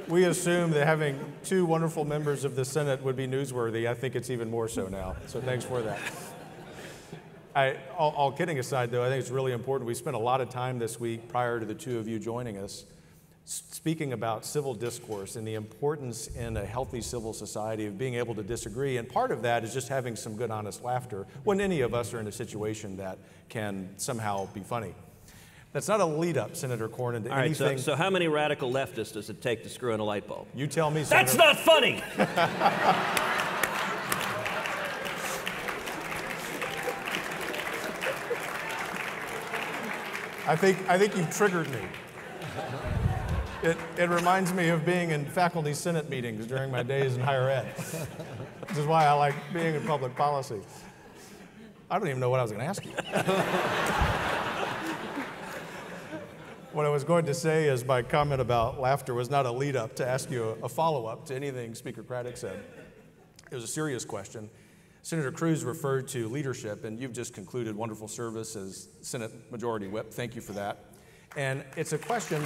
we assumed that having 2 wonderful members of the Senate would be newsworthy. I think it's even more so now. So thanks for that. All kidding aside, though, I think it's really important. We spent a lot of time this week prior to the 2 of you joining us speaking about civil discourse and the importance in a healthy civil society of being able to disagree. And part of that is just having some good, honest laughter when any of us are in a situation that can somehow be funny. That's not a lead-up, Senator Cornyn, to anything. All right, so how many radical leftists does it take to screw in a light bulb? You tell me, Senator. That's not funny! I think you've triggered me. It reminds me of being in faculty senate meetings during my days in higher ed, which is why I like being in public policy. I don't even know what I was going to ask you. What I was going to say is my comment about laughter was not a lead-up to ask you a follow-up to anything Speaker Craddock said. It was a serious question. Senator Cruz referred to leadership, and you've just concluded wonderful service as Senate Majority Whip. Thank you for that. And it's a question.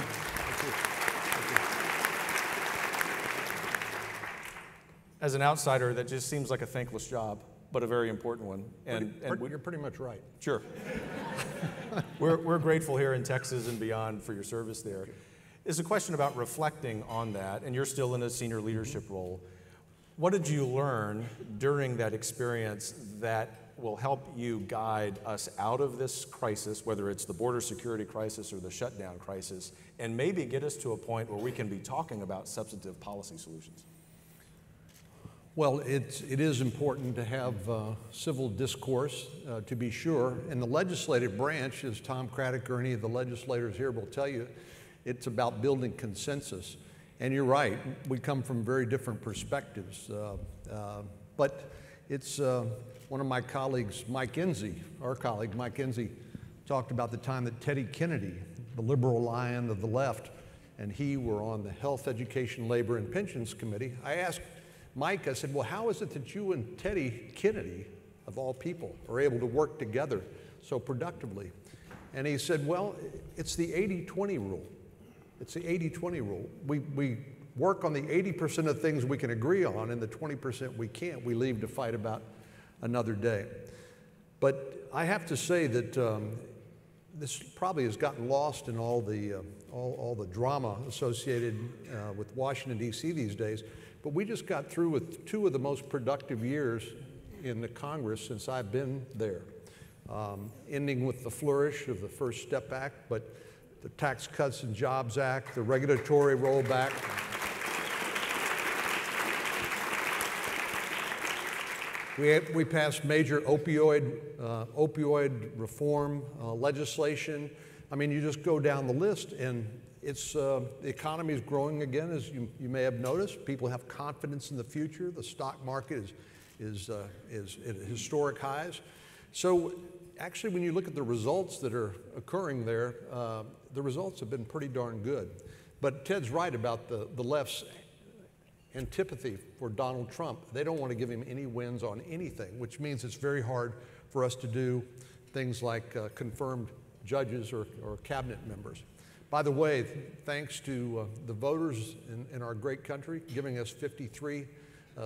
As an outsider, that just seems like a thankless job, but a very important one. And you're pretty much right. Sure. We're grateful here in Texas and beyond for your service there. It's a question about reflecting on that, and you're still in a senior leadership role. What did you learn during that experience that will help you guide us out of this crisis, whether it's the border security crisis or the shutdown crisis, and maybe get us to a point where we can be talking about substantive policy solutions? Well, it is important to have civil discourse, to be sure. And the legislative branch, as Tom Craddock or any of the legislators here will tell you, it's about building consensus. And you're right, we come from very different perspectives. But it's one of my colleagues, Mike Enzi, our colleague Mike Enzi, talked about the time that Teddy Kennedy, the liberal lion of the left, and he were on the Health, Education, Labor, and Pensions Committee. I asked Mike, I said, well, how is it that you and Teddy Kennedy, of all people, are able to work together so productively? And he said, well, it's the 80-20 rule. It's the 80-20 rule. We work on the 80% of things we can agree on, and the 20% we can't, we leave to fight about another day. But I have to say that this probably has gotten lost in all the drama associated with Washington, D.C. these days. But we just got through with 2 of the most productive years in the Congress since I've been there. ending with the flourish of the First Step Act, but the Tax Cuts and Jobs Act, the regulatory rollback. We passed major opioid reform legislation. I mean, you just go down the list, and it's the economy is growing again, as you may have noticed. People have confidence in the future. The stock market is at historic highs. So, actually, when you look at the results that are occurring there, the results have been pretty darn good. But Ted's right about the left's antipathy for Donald Trump. They don't want to give him any wins on anything, which means it's very hard for us to do things like confirmed judges or cabinet members. By the way, thanks to the voters in our great country giving us 53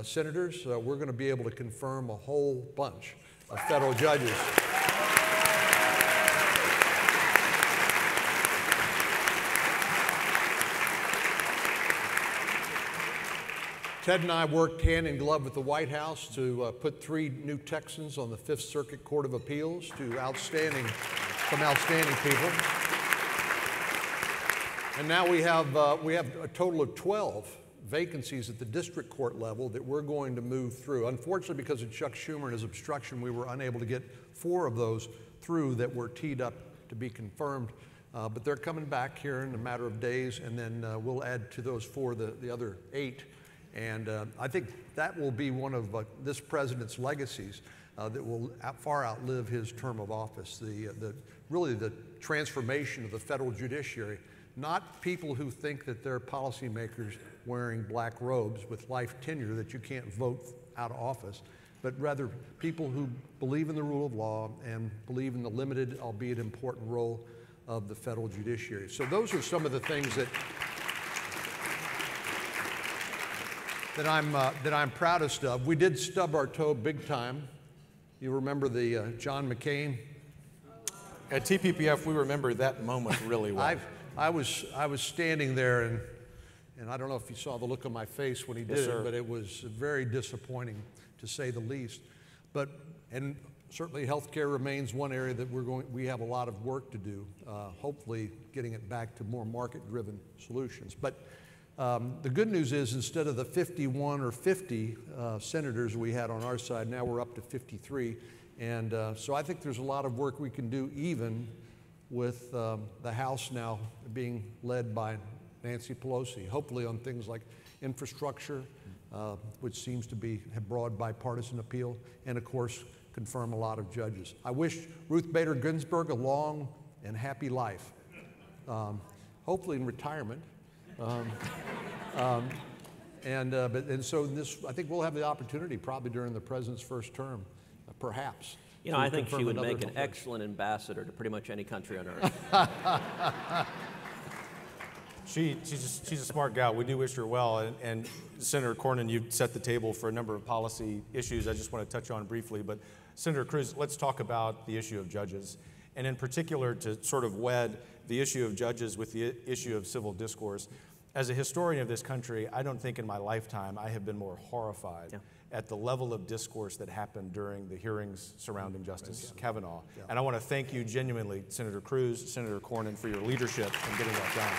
senators, we're going to be able to confirm a whole bunch of federal judges. Ted and I worked hand in glove with the White House to put 3 new Texans on the Fifth Circuit Court of Appeals, some outstanding people. And now we have a total of 12 vacancies at the district court level that we're going to move through. Unfortunately, because of Chuck Schumer and his obstruction, we were unable to get 4 of those through that were teed up to be confirmed. But they're coming back here in a matter of days, and then we'll add to those 4 the other 8. And I think that will be one of this president's legacies that will far outlive his term of office. Really the transformation of the federal judiciary. Not people who think that they're policymakers wearing black robes with life tenure that you can't vote out of office, but rather people who believe in the rule of law and believe in the limited, albeit important, role of the federal judiciary. So those are some of the things that I'm proudest of. We did stub our toe big time. You remember the John McCain? At TPPF, we remember that moment really well. I was standing there, and I don't know if you saw the look on my face when he did it, but it was very disappointing, to say the least. And certainly healthcare remains one area that we have a lot of work to do, hopefully getting it back to more market-driven solutions. But the good news is, instead of the 51 or 50 senators we had on our side, now we're up to 53. And so I think there's a lot of work we can do, even with the House now being led by Nancy Pelosi, hopefully on things like infrastructure, which seems to have broad bipartisan appeal, and of course, confirm a lot of judges. I wish Ruth Bader Ginsburg a long and happy life, hopefully in retirement. So I think we'll have the opportunity probably during the president's first term, perhaps. You know, I think she would make an excellent ambassador to pretty much any country on earth. She's a smart gal. We do wish her well. And Senator Cornyn, you've set the table for a number of policy issues I just want to touch on briefly. But Senator Cruz, let's talk about the issue of judges. And in particular, to sort of wed the issue of judges with the issue of civil discourse. As a historian of this country, I don't think in my lifetime I have been more horrified at the level of discourse that happened during the hearings surrounding Justice Kavanaugh. And I want to thank you genuinely, Senator Cruz, Senator Cornyn, for your leadership in getting that done.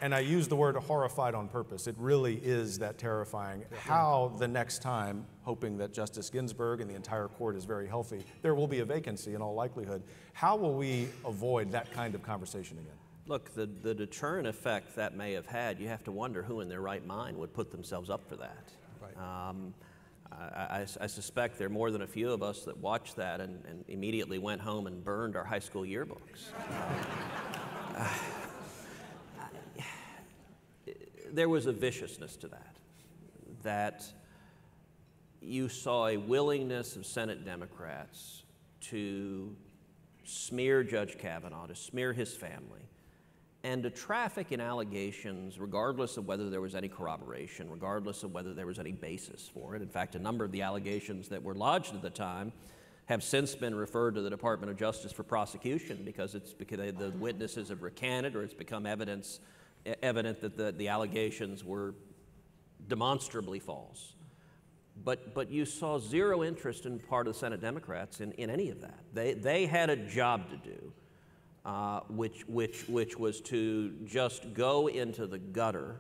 And I use the word horrified on purpose. It really is that terrifying. How the next time, hoping that Justice Ginsburg and the entire court is very healthy, there will be a vacancy in all likelihood. How will we avoid that kind of conversation again? Look, the deterrent effect that may have had, you have to wonder who in their right mind would put themselves up for that. Right. I suspect there are more than a few of us that watched that and immediately went home and burned our high school yearbooks. There was a viciousness to that you saw a willingness of Senate Democrats to smear Judge Kavanaugh, to smear his family, and to traffic in allegations regardless of whether there was any corroboration, regardless of whether there was any basis for it. In fact, a number of the allegations that were lodged at the time have since been referred to the Department of Justice for prosecution because the witnesses have recanted, or it's become evident that the allegations were demonstrably false. But you saw zero interest in part of the Senate Democrats in any of that. They had a job to do, which was to just go into the gutter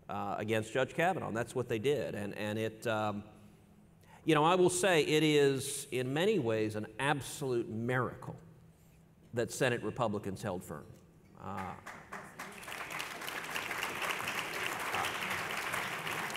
against Judge Kavanaugh, and that's what they did. And it, you know, I will say it is in many ways an absolute miracle that Senate Republicans held firm.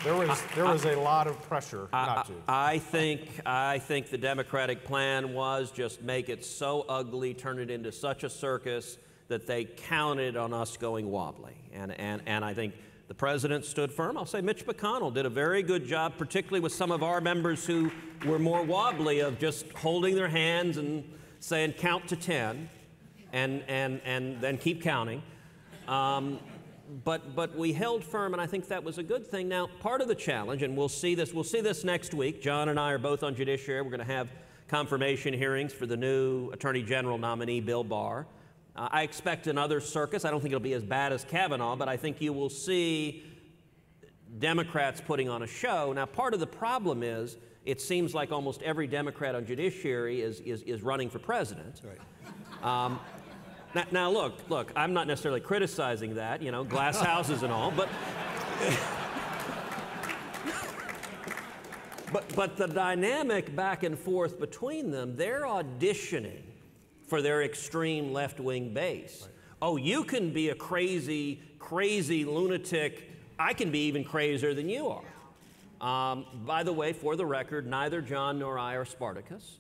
There was a lot of pressure not to. I think the Democratic plan was just make it so ugly, turn it into such a circus that they counted on us going wobbly. And I think the president stood firm. I'll say Mitch McConnell did a very good job, particularly with some of our members who were more wobbly, of just holding their hands and saying count to 10 and then keep counting. But we held firm, and I think that was a good thing. Now, part of the challenge, and we'll see this next week. John and I are both on Judiciary. We're going to have confirmation hearings for the new Attorney General nominee, Bill Barr. I expect another circus. I don't think it'll be as bad as Kavanaugh, but I think you will see Democrats putting on a show. Now, part of the problem is it seems like almost every Democrat on Judiciary is running for president. Right. Now look, I'm not necessarily criticizing that, you know, glass houses and all, but the dynamic back and forth between them, they're auditioning for their extreme left-wing base. Right. Oh, you can be a crazy lunatic. I can be even crazier than you are. By the way, for the record, neither John nor I are Spartacus.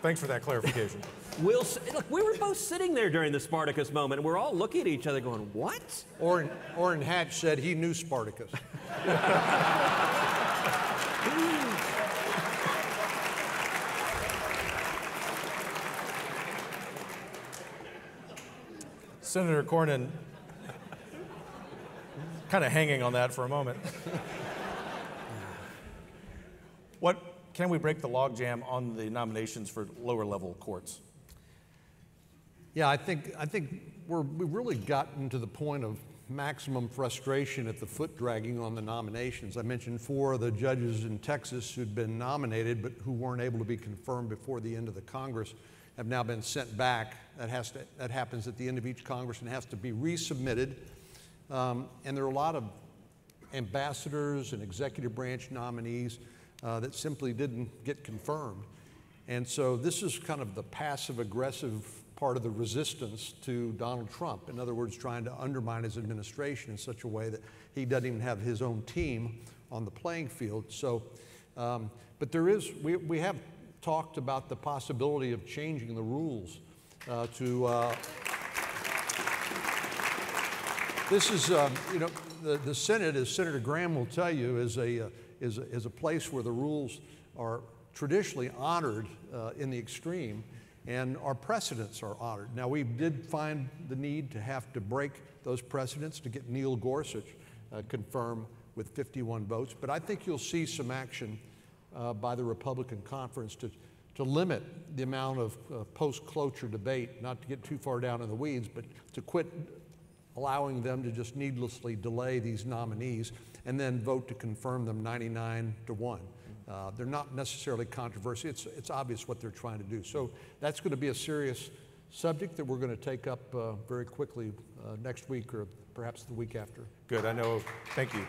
Thanks for that clarification. Look, we were both sitting there during the Spartacus moment, and we're all looking at each other going, what? Orrin Hatch said he knew Spartacus. Senator Cornyn, kind of hanging on that for a moment. Can we break the logjam on the nominations for lower-level courts? Yeah, I think we've really gotten to the point of maximum frustration at the foot dragging on the nominations. I mentioned 4 of the judges in Texas who'd been nominated but who weren't able to be confirmed before the end of the Congress have now been sent back. That happens at the end of each Congress and has to be resubmitted. And there are a lot of ambassadors and executive branch nominees that simply didn't get confirmed. And so this is kind of the passive-aggressive part of the resistance to Donald Trump. In other words, trying to undermine his administration in such a way that he doesn't even have his own team on the playing field. So, but we have talked about the possibility of changing the rules this is, you know, the Senate, as Senator Graham will tell you, is a place where the rules are traditionally honored in the extreme, and our precedents are honored. Now, we did find the need to have to break those precedents to get Neil Gorsuch confirmed with 51 votes, but I think you'll see some action by the Republican conference to limit the amount of post-cloture debate, not to get too far down in the weeds, but to quit allowing them to just needlessly delay these nominees and then vote to confirm them 99-1. They're not necessarily controversial. It's obvious what they're trying to do. So that's going to be a serious subject that we're going to take up very quickly next week or perhaps the week after. Good, I know. Thank you.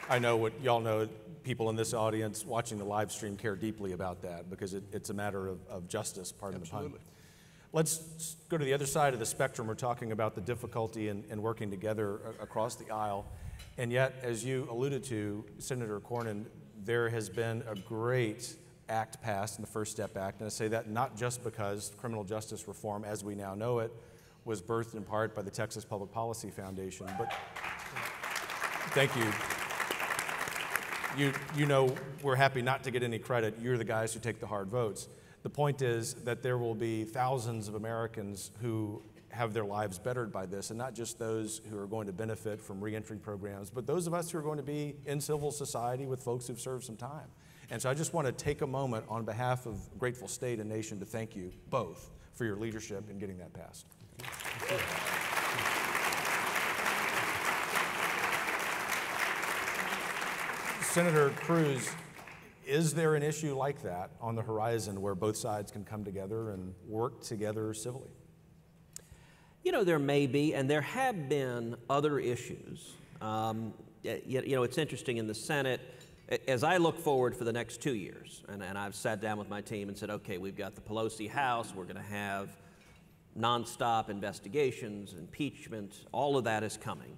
I know what y'all know, people in this audience watching the live stream care deeply about that because it's a matter of justice, pardon the pun. Let's go to the other side of the spectrum. We're talking about the difficulty in working together across the aisle. And yet, as you alluded to, Senator Cornyn, there has been a great act passed in the First Step Act. And I say that not just because criminal justice reform, as we now know it, was birthed in part by the Texas Public Policy Foundation, but thank you. You know we're happy not to get any credit. You're the guys who take the hard votes. The point is that there will be thousands of Americans who have their lives bettered by this, and not just those who are going to benefit from reentry programs, but those of us who are going to be in civil society with folks who've served some time. And so I just want to take a moment on behalf of grateful state and nation to thank you both for your leadership in getting that passed. Thank you. Senator Cruz, is there an issue like that on the horizon where both sides can come together and work together civilly? You know, there may be, and there have been other issues. You know, it's interesting in the Senate, as I look forward for the next 2 years, and I've sat down with my team and said, okay, we've got the Pelosi House, we're going to have nonstop investigations, impeachment, all of that is coming.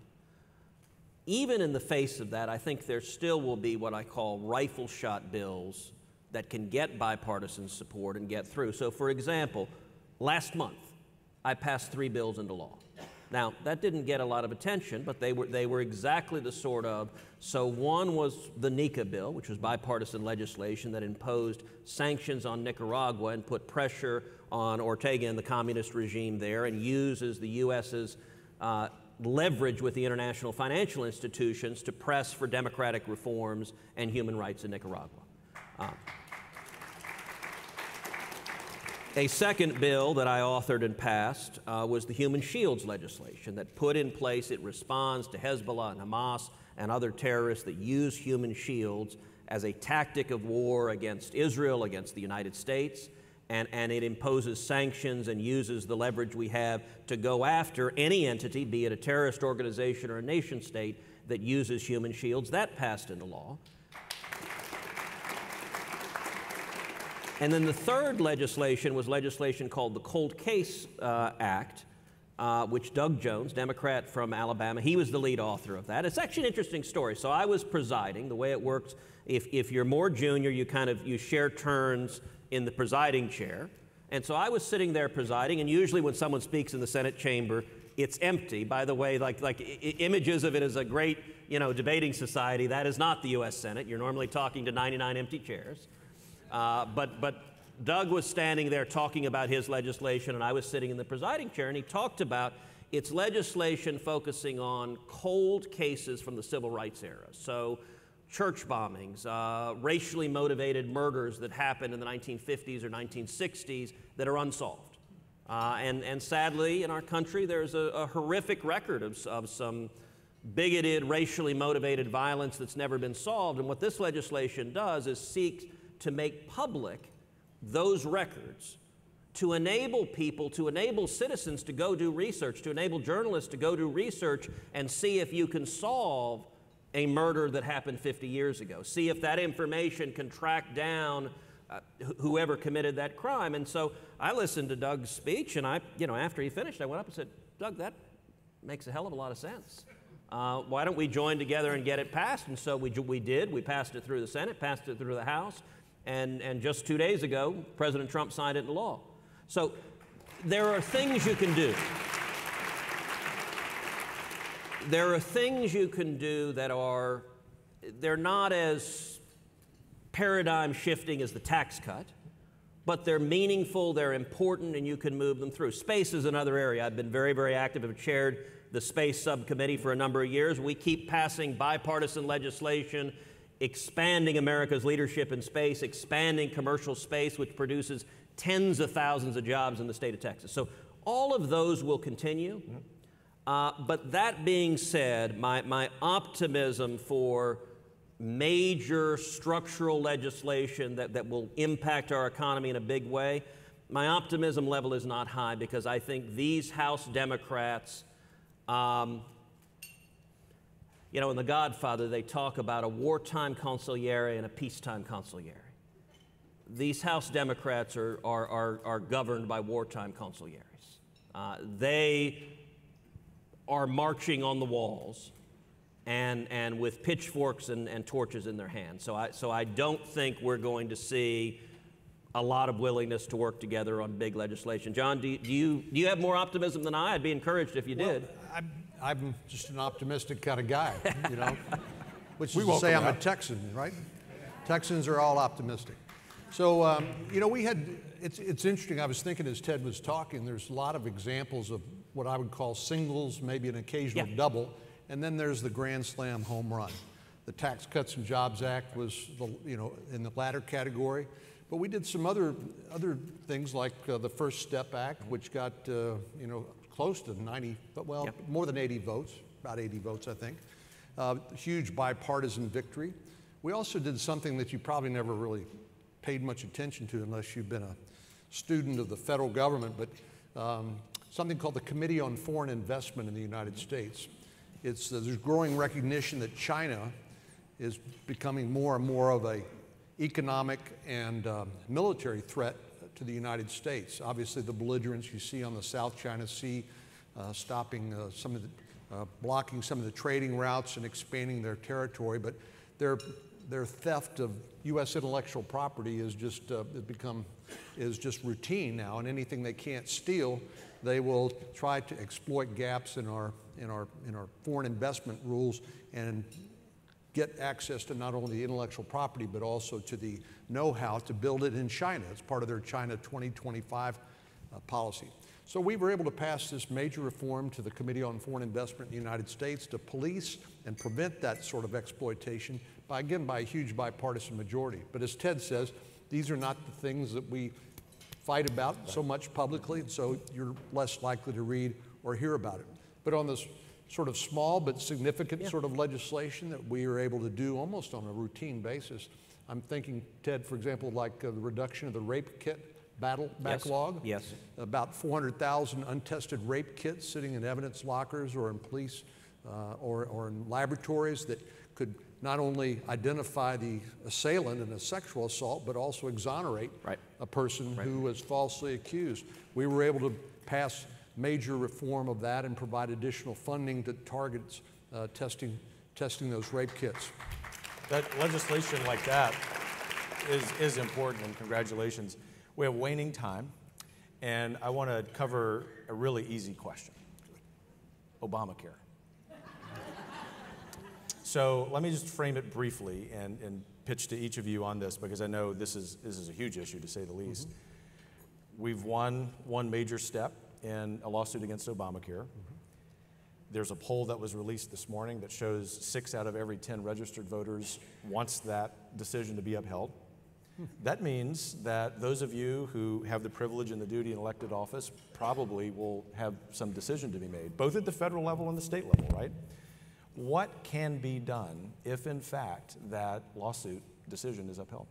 Even in the face of that, I think there still will be what I call rifle shot bills that can get bipartisan support and get through. So, for example, last month, I passed 3 bills into law. Now, that didn't get a lot of attention, but they were exactly the sort of, so one was the Nikah Bill, which was bipartisan legislation that imposed sanctions on Nicaragua and put pressure on Ortega and the communist regime there and uses the U.S.'s leverage with the international financial institutions to press for democratic reforms and human rights in Nicaragua. A second bill that I authored and passed was the Human Shields legislation that put in place, it responds to Hezbollah and Hamas and other terrorists that use human shields as a tactic of war against Israel, against the United States, and it imposes sanctions and uses the leverage we have to go after any entity, be it a terrorist organization or a nation state, that uses human shields. That passed into law. And then the third legislation was legislation called the Cold Case Act, which Doug Jones, Democrat from Alabama, he was the lead author of that. It's actually an interesting story. So I was presiding. The way it works, if you're more junior, you share turns in the presiding chair. And so I was sitting there presiding, and usually when someone speaks in the Senate chamber, it's empty. By the way, like images of it as a great, debating society, that is not the U.S. Senate. You're normally talking to 99 empty chairs. But Doug was standing there talking about his legislation, and I was sitting in the presiding chair, and he talked about its legislation focusing on cold cases from the civil rights era. So church bombings, racially motivated murders that happened in the 1950s or 1960s that are unsolved. And sadly, in our country, there's a horrific record of some bigoted, racially motivated violence that's never been solved. And what this legislation does is seek to make public those records, to enable people, to enable citizens to go do research, to enable journalists to go do research and see if you can solve a murder that happened 50 years ago. See if that information can track down whoever committed that crime. And so I listened to Doug's speech, and after he finished, I went up and said, Doug, that makes a hell of a lot of sense. Why don't we join together and get it passed? And so we did. We passed it through the Senate, passed it through the House, and just 2 days ago, President Trump signed it into law. So there are things you can do. There are things you can do that they're not as paradigm shifting as the tax cut, but they're meaningful, they're important, and you can move them through. Space is another area. I've been very, very active. I've chaired the Space Subcommittee for a number of years. We keep passing bipartisan legislation, expanding America's leadership in space, expanding commercial space, which produces tens of thousands of jobs in the state of Texas. So all of those will continue. But that being said, my optimism for major structural legislation that will impact our economy in a big way, my optimism level is not high, because I think these House Democrats, in The Godfather, they talk about a wartime consigliere and a peacetime consigliere. These House Democrats are governed by wartime consiglieres. They are marching on the walls and with pitchforks and torches in their hands. So I don't think we're going to see a lot of willingness to work together on big legislation. John, do you have more optimism than I? I'd be encouraged if you did. I'm just an optimistic kind of guy, which is to say I'm a Texan, right? Texans are all optimistic. So, it's interesting. I was thinking as Ted was talking, there's a lot of examples of what I would call singles, maybe an occasional double, and then there's the grand slam home run. The Tax Cuts and Jobs Act was, in the latter category. But we did some other things like the First Step Act, which got, close to 90, more than 80 votes, about 80 votes, I think. Huge bipartisan victory. We also did something that you probably never really paid much attention to unless you've been a student of the federal government, but something called the Committee on Foreign Investment in the United States. There's growing recognition that China is becoming more and more of a economic and military threat to the United States. Obviously, the belligerents you see on the South China Sea, stopping blocking some of the trading routes and expanding their territory, but their theft of U.S. intellectual property is just routine now, and anything they can't steal, they will try to exploit gaps in our foreign investment rules and get access to not only the intellectual property but also to the know-how to build it in China. It's part of their China 2025 policy. So we were able to pass this major reform to the Committee on Foreign Investment in the United States to police and prevent that sort of exploitation by a huge bipartisan majority. But as Ted says, these are not the things that we fight about so much publicly, so you're less likely to read or hear about it. But on this sort of small but significant sort of legislation that we are able to do almost on a routine basis, I'm thinking, Ted, for example, like the reduction of the rape kit backlog. Yes. About 400,000 untested rape kits sitting in evidence lockers or in police or in laboratories that could not only identify the assailant in a sexual assault, but also exonerate a person who was falsely accused. We were able to pass major reform of that and provide additional funding to targets testing those rape kits. That legislation like that is important, and congratulations. We have waning time, and I want to cover a really easy question. Obamacare. So let me just frame it briefly and pitch to each of you on this, because I know this is a huge issue, to say the least. We've won one major step in a lawsuit against Obamacare. There's a poll that was released this morning that shows 6 out of every 10 registered voters wants that decision to be upheld. That means that those of you who have the privilege and the duty in elected office probably will have some decision to be made, both at the federal level and the state level, right? What can be done if, in fact, that lawsuit decision is upheld?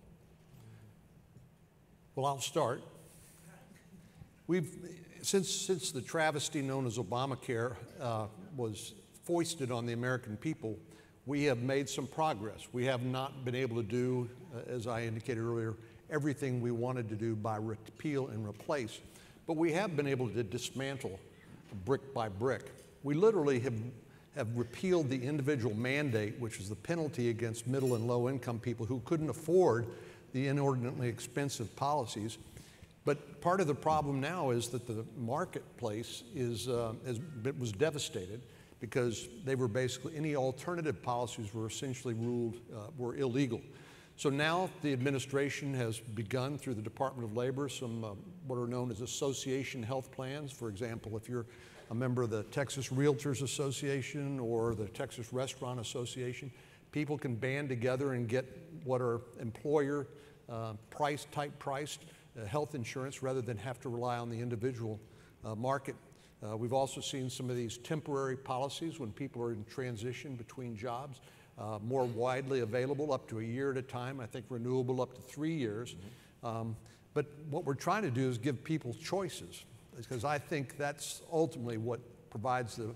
Well, I'll start. Since the travesty known as Obamacare was foisted on the American people, we have made some progress. We have not been able to do, as I indicated earlier, everything we wanted to do by repeal and replace, but we have been able to dismantle brick by brick. We literally have repealed the individual mandate, which is the penalty against middle and low income people who couldn't afford the inordinately expensive policies. But part of the problem now is that the marketplace was devastated, because they were basically, any alternative policies were essentially ruled were illegal. So now the administration has begun through the Department of Labor some what are known as association health plans. For example, if you're a member of the Texas Realtors Association or the Texas Restaurant Association, people can band together and get what are employer priced health insurance rather than have to rely on the individual market. We've also seen some of these temporary policies when people are in transition between jobs, more widely available, up to a year at a time. I think renewable up to 3 years. But what we're trying to do is give people choices, because I think that's ultimately what provides the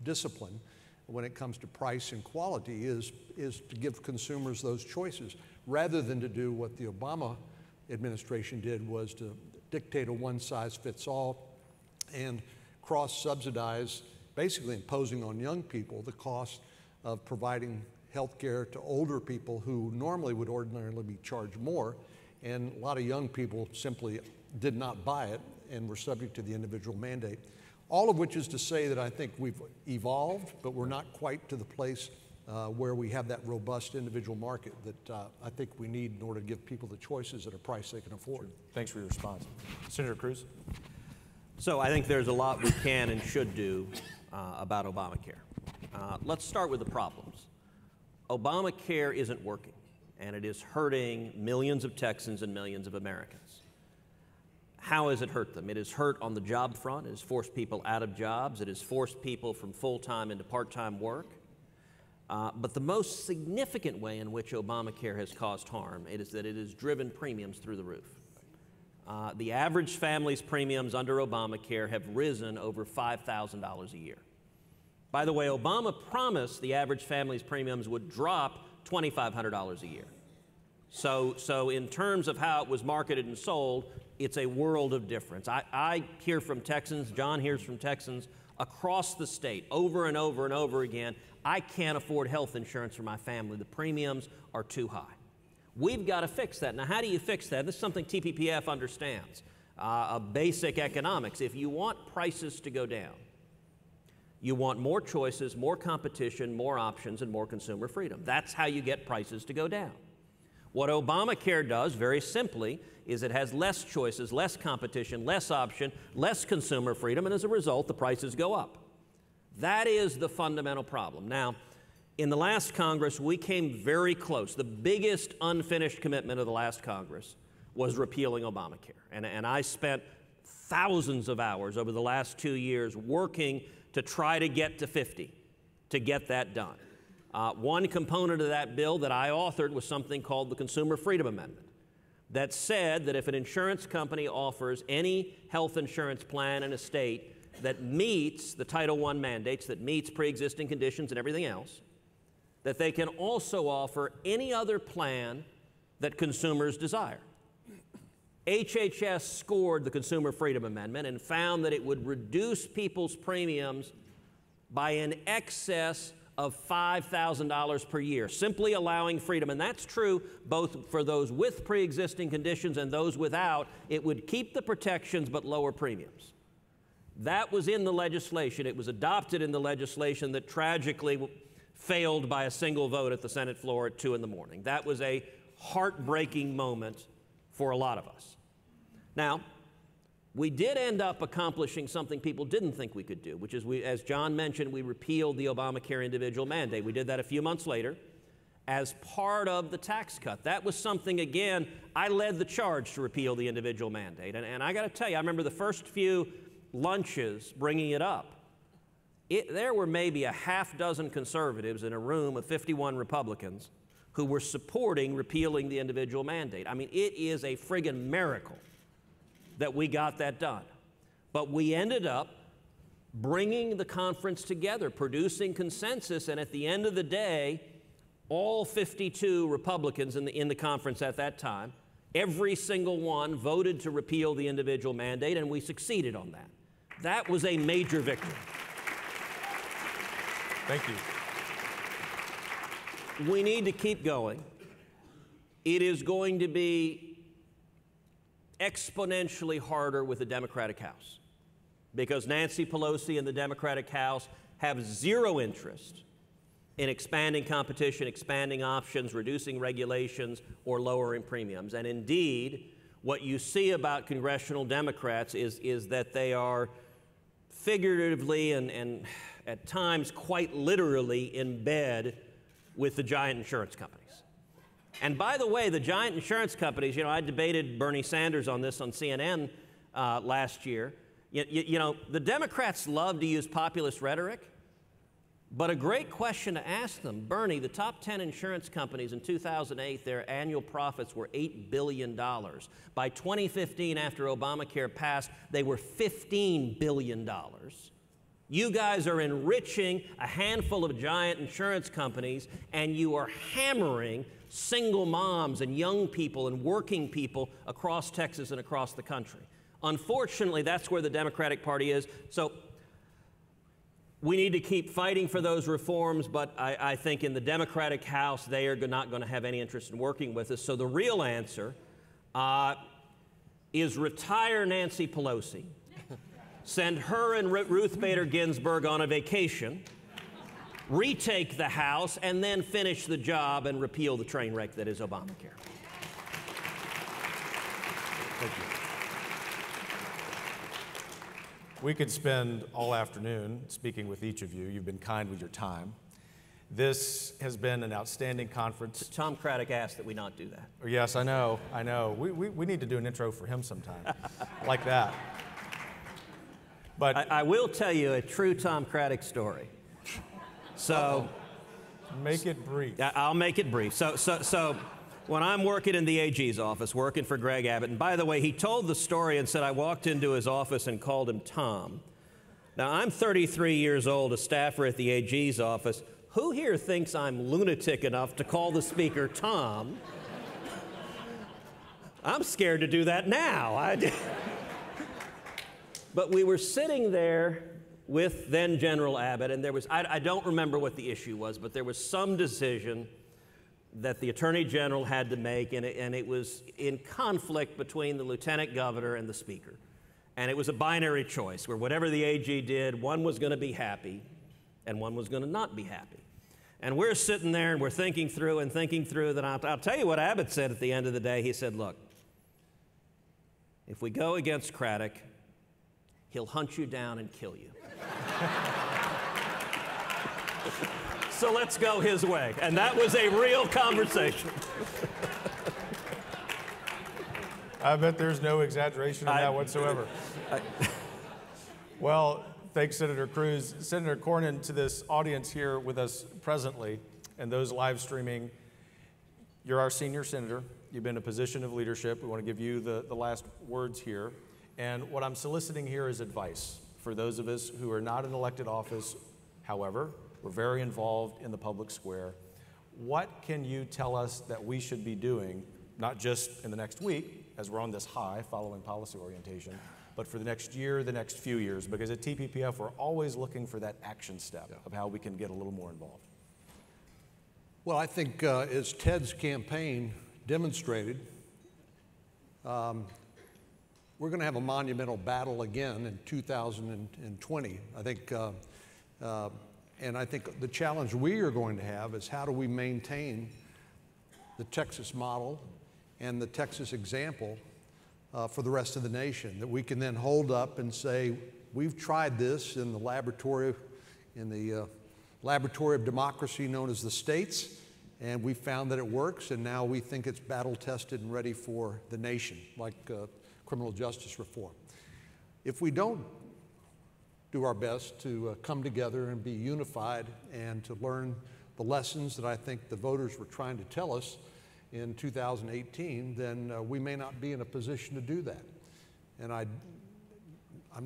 discipline when it comes to price and quality is to give consumers those choices, rather than to do what the Obama administration did, was to dictate a one-size-fits-all and cross-subsidize, basically imposing on young people the cost of providing health care to older people who normally would ordinarily be charged more. And a lot of young people simply did not buy it and were subject to the individual mandate. All of which is to say that I think we've evolved, but we're not quite to the place where we have that robust individual market that I think we need in order to give people the choices at a price they can afford. Sure. Thanks for your response. Senator Cruz? So I think there's a lot we can and should do about Obamacare. Let's start with the problems. Obamacare isn't working, and it is hurting millions of Texans and millions of Americans. How has it hurt them? It has hurt on the job front. It has forced people out of jobs. It has forced people from full-time into part-time work. But the most significant way in which Obamacare has caused harm is that it has driven premiums through the roof. The average family's premiums under Obamacare have risen over $5,000 a year. By the way, Obama promised the average family's premiums would drop $2,500 a year. So in terms of how it was marketed and sold, it's a world of difference. I hear from Texans, John hears from Texans across the state over and over and over again, I can't afford health insurance for my family. The premiums are too high. We've got to fix that. Now, how do you fix that? This is something TPPF understands, basic economics. If you want prices to go down, you want more choices, more competition, more options, and more consumer freedom. That's how you get prices to go down. What Obamacare does, very simply, is it has less choices, less competition, less option, less consumer freedom, and as a result, the prices go up. That is the fundamental problem. Now, in the last Congress, we came very close. The biggest unfinished commitment of the last Congress was repealing Obamacare. And I spent thousands of hours over the last 2 years working to try to get to 50, to get that done. One component of that bill that I authored was something called the Consumer Freedom Amendment that said that if an insurance company offers any health insurance plan in a state that meets the Title I mandates, that meets pre-existing conditions and everything else, that they can also offer any other plan that consumers desire. HHS scored the Consumer Freedom Amendment and found that it would reduce people's premiums by in excess of $5,000 per year, simply allowing freedom. And that's true both for those with pre-existing conditions and those without. It would keep the protections but lower premiums. That was in the legislation. It was adopted in the legislation that tragically failed by a single vote at the Senate floor at 2 in the morning. That was a heartbreaking moment for a lot of us. Now, we did end up accomplishing something people didn't think we could do, which is, as John mentioned, we repealed the Obamacare individual mandate. We did that a few months later as part of the tax cut. That was something, again, I led the charge to repeal the individual mandate. And I got to tell you, I remember the first few lunches bringing it up. There were maybe a half dozen conservatives in a room of 51 Republicans who were supporting repealing the individual mandate. I mean, it is a friggin' miracle that we got that done. But we ended up bringing the conference together, producing consensus, and at the end of the day, all 52 Republicans in the conference at that time, every single one voted to repeal the individual mandate, and we succeeded on that. That was a major victory. Thank you. We need to keep going. It is going to be exponentially harder with the Democratic House because Nancy Pelosi and the Democratic House have zero interest in expanding competition, expanding options, reducing regulations, or lowering premiums. And indeed, what you see about congressional Democrats is that they are figuratively and at times quite literally in bed with the giant insurance companies. And by the way, the giant insurance companies, you know, I debated Bernie Sanders on this on CNN last year. You know, the Democrats love to use populist rhetoric, but a great question to ask them, Bernie, the top 10 insurance companies in 2008, their annual profits were $8 billion. By 2015, after Obamacare passed, they were $15 billion. You guys are enriching a handful of giant insurance companies, and you are hammering single moms and young people and working people across Texas and across the country. Unfortunately, that's where the Democratic Party is. So we need to keep fighting for those reforms, but I think in the Democratic House, they are not going to have any interest in working with us. So the real answer is retire Nancy Pelosi, send her and Ruth Bader Ginsburg on a vacation, retake the House, and then finish the job and repeal the train wreck that is Obamacare. Thank you. We could spend all afternoon speaking with each of you. You've been kind with your time. This has been an outstanding conference. Tom Craddock asked that we not do that. Yes, I know. We need to do an intro for him sometime, like that. But I will tell you a true Tom Craddock story. So Make it brief. I'll make it brief. So when I'm working in the AG's office, working for Greg Abbott, and by the way, he told the story and said I walked into his office and called him Tom. Now, I'm 33 years old, a staffer at the AG's office. Who here thinks I'm lunatic enough to call the speaker Tom? I'm scared to do that now. But we were sitting there with then General Abbott, and there was, I don't remember what the issue was, but there was some decision that the Attorney General had to make, and it was in conflict between the Lieutenant Governor and the Speaker. And it was a binary choice where whatever the AG did, one was going to be happy and one was going to not be happy. And we're sitting there and we're thinking through and thinking through. Then I'll tell you what Abbott said at the end of the day. He said, look, if we go against Craddock, he'll hunt you down and kill you. So let's go his way. And that was a real conversation. I bet there's no exaggeration in that whatsoever. Well, thanks, Senator Cruz. Senator Cornyn, to this audience here with us presently and those live streaming, you're our senior senator. You've been in a position of leadership. We want to give you the last words here. And what I'm soliciting here is advice for those of us who are not in elected office. However, we're very involved in the public square. What can you tell us that we should be doing, not just in the next week, as we're on this high following policy orientation, but for the next year, the next few years? Because at TPPF, we're always looking for that action step of how we can get a little more involved. Well, I think as Ted's campaign demonstrated, we're going to have a monumental battle again in 2020. And I think the challenge we are going to have is how do we maintain the Texas model and the Texas example for the rest of the nation, that we can then hold up and say, we've tried this in the laboratory of democracy known as the states, and we found that it works, and now we think it's battle tested and ready for the nation, like criminal justice reform. If we don't do our best to come together and be unified and to learn the lessons that I think the voters were trying to tell us in 2018, then we may not be in a position to do that. And I'm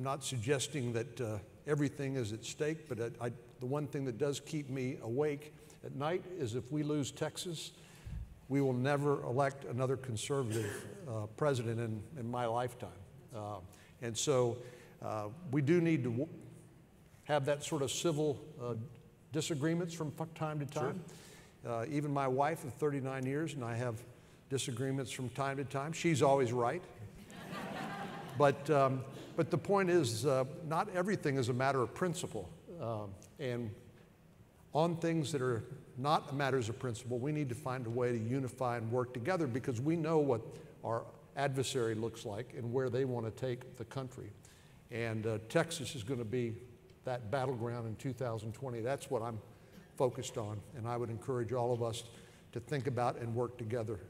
not suggesting that everything is at stake, but the one thing that does keep me awake at night is if we lose Texas, we will never elect another conservative president in my lifetime. And so we do need to have that sort of civil disagreements from time to time. Sure. Even my wife of 39 years and I have disagreements from time to time. She's always right. But the point is, not everything is a matter of principle. And on things that are not matters of principle, we need to find a way to unify and work together, because we know what our adversary looks like and where they want to take the country. And Texas is going to be that battleground in 2020. That's what I'm focused on, and I would encourage all of us to think about and work together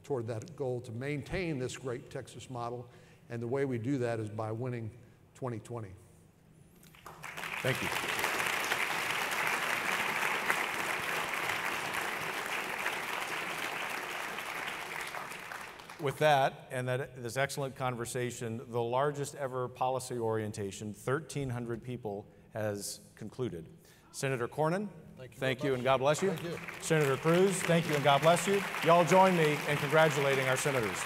toward that goal to maintain this great Texas model, and the way we do that is by winning 2020. Thank you. With that, and this excellent conversation, the largest ever policy orientation, 1,300 people, has concluded. Senator Cornyn, thank you and God bless you. Thank you. Senator Cruz, thank you and God bless you. Y'all join me in congratulating our senators.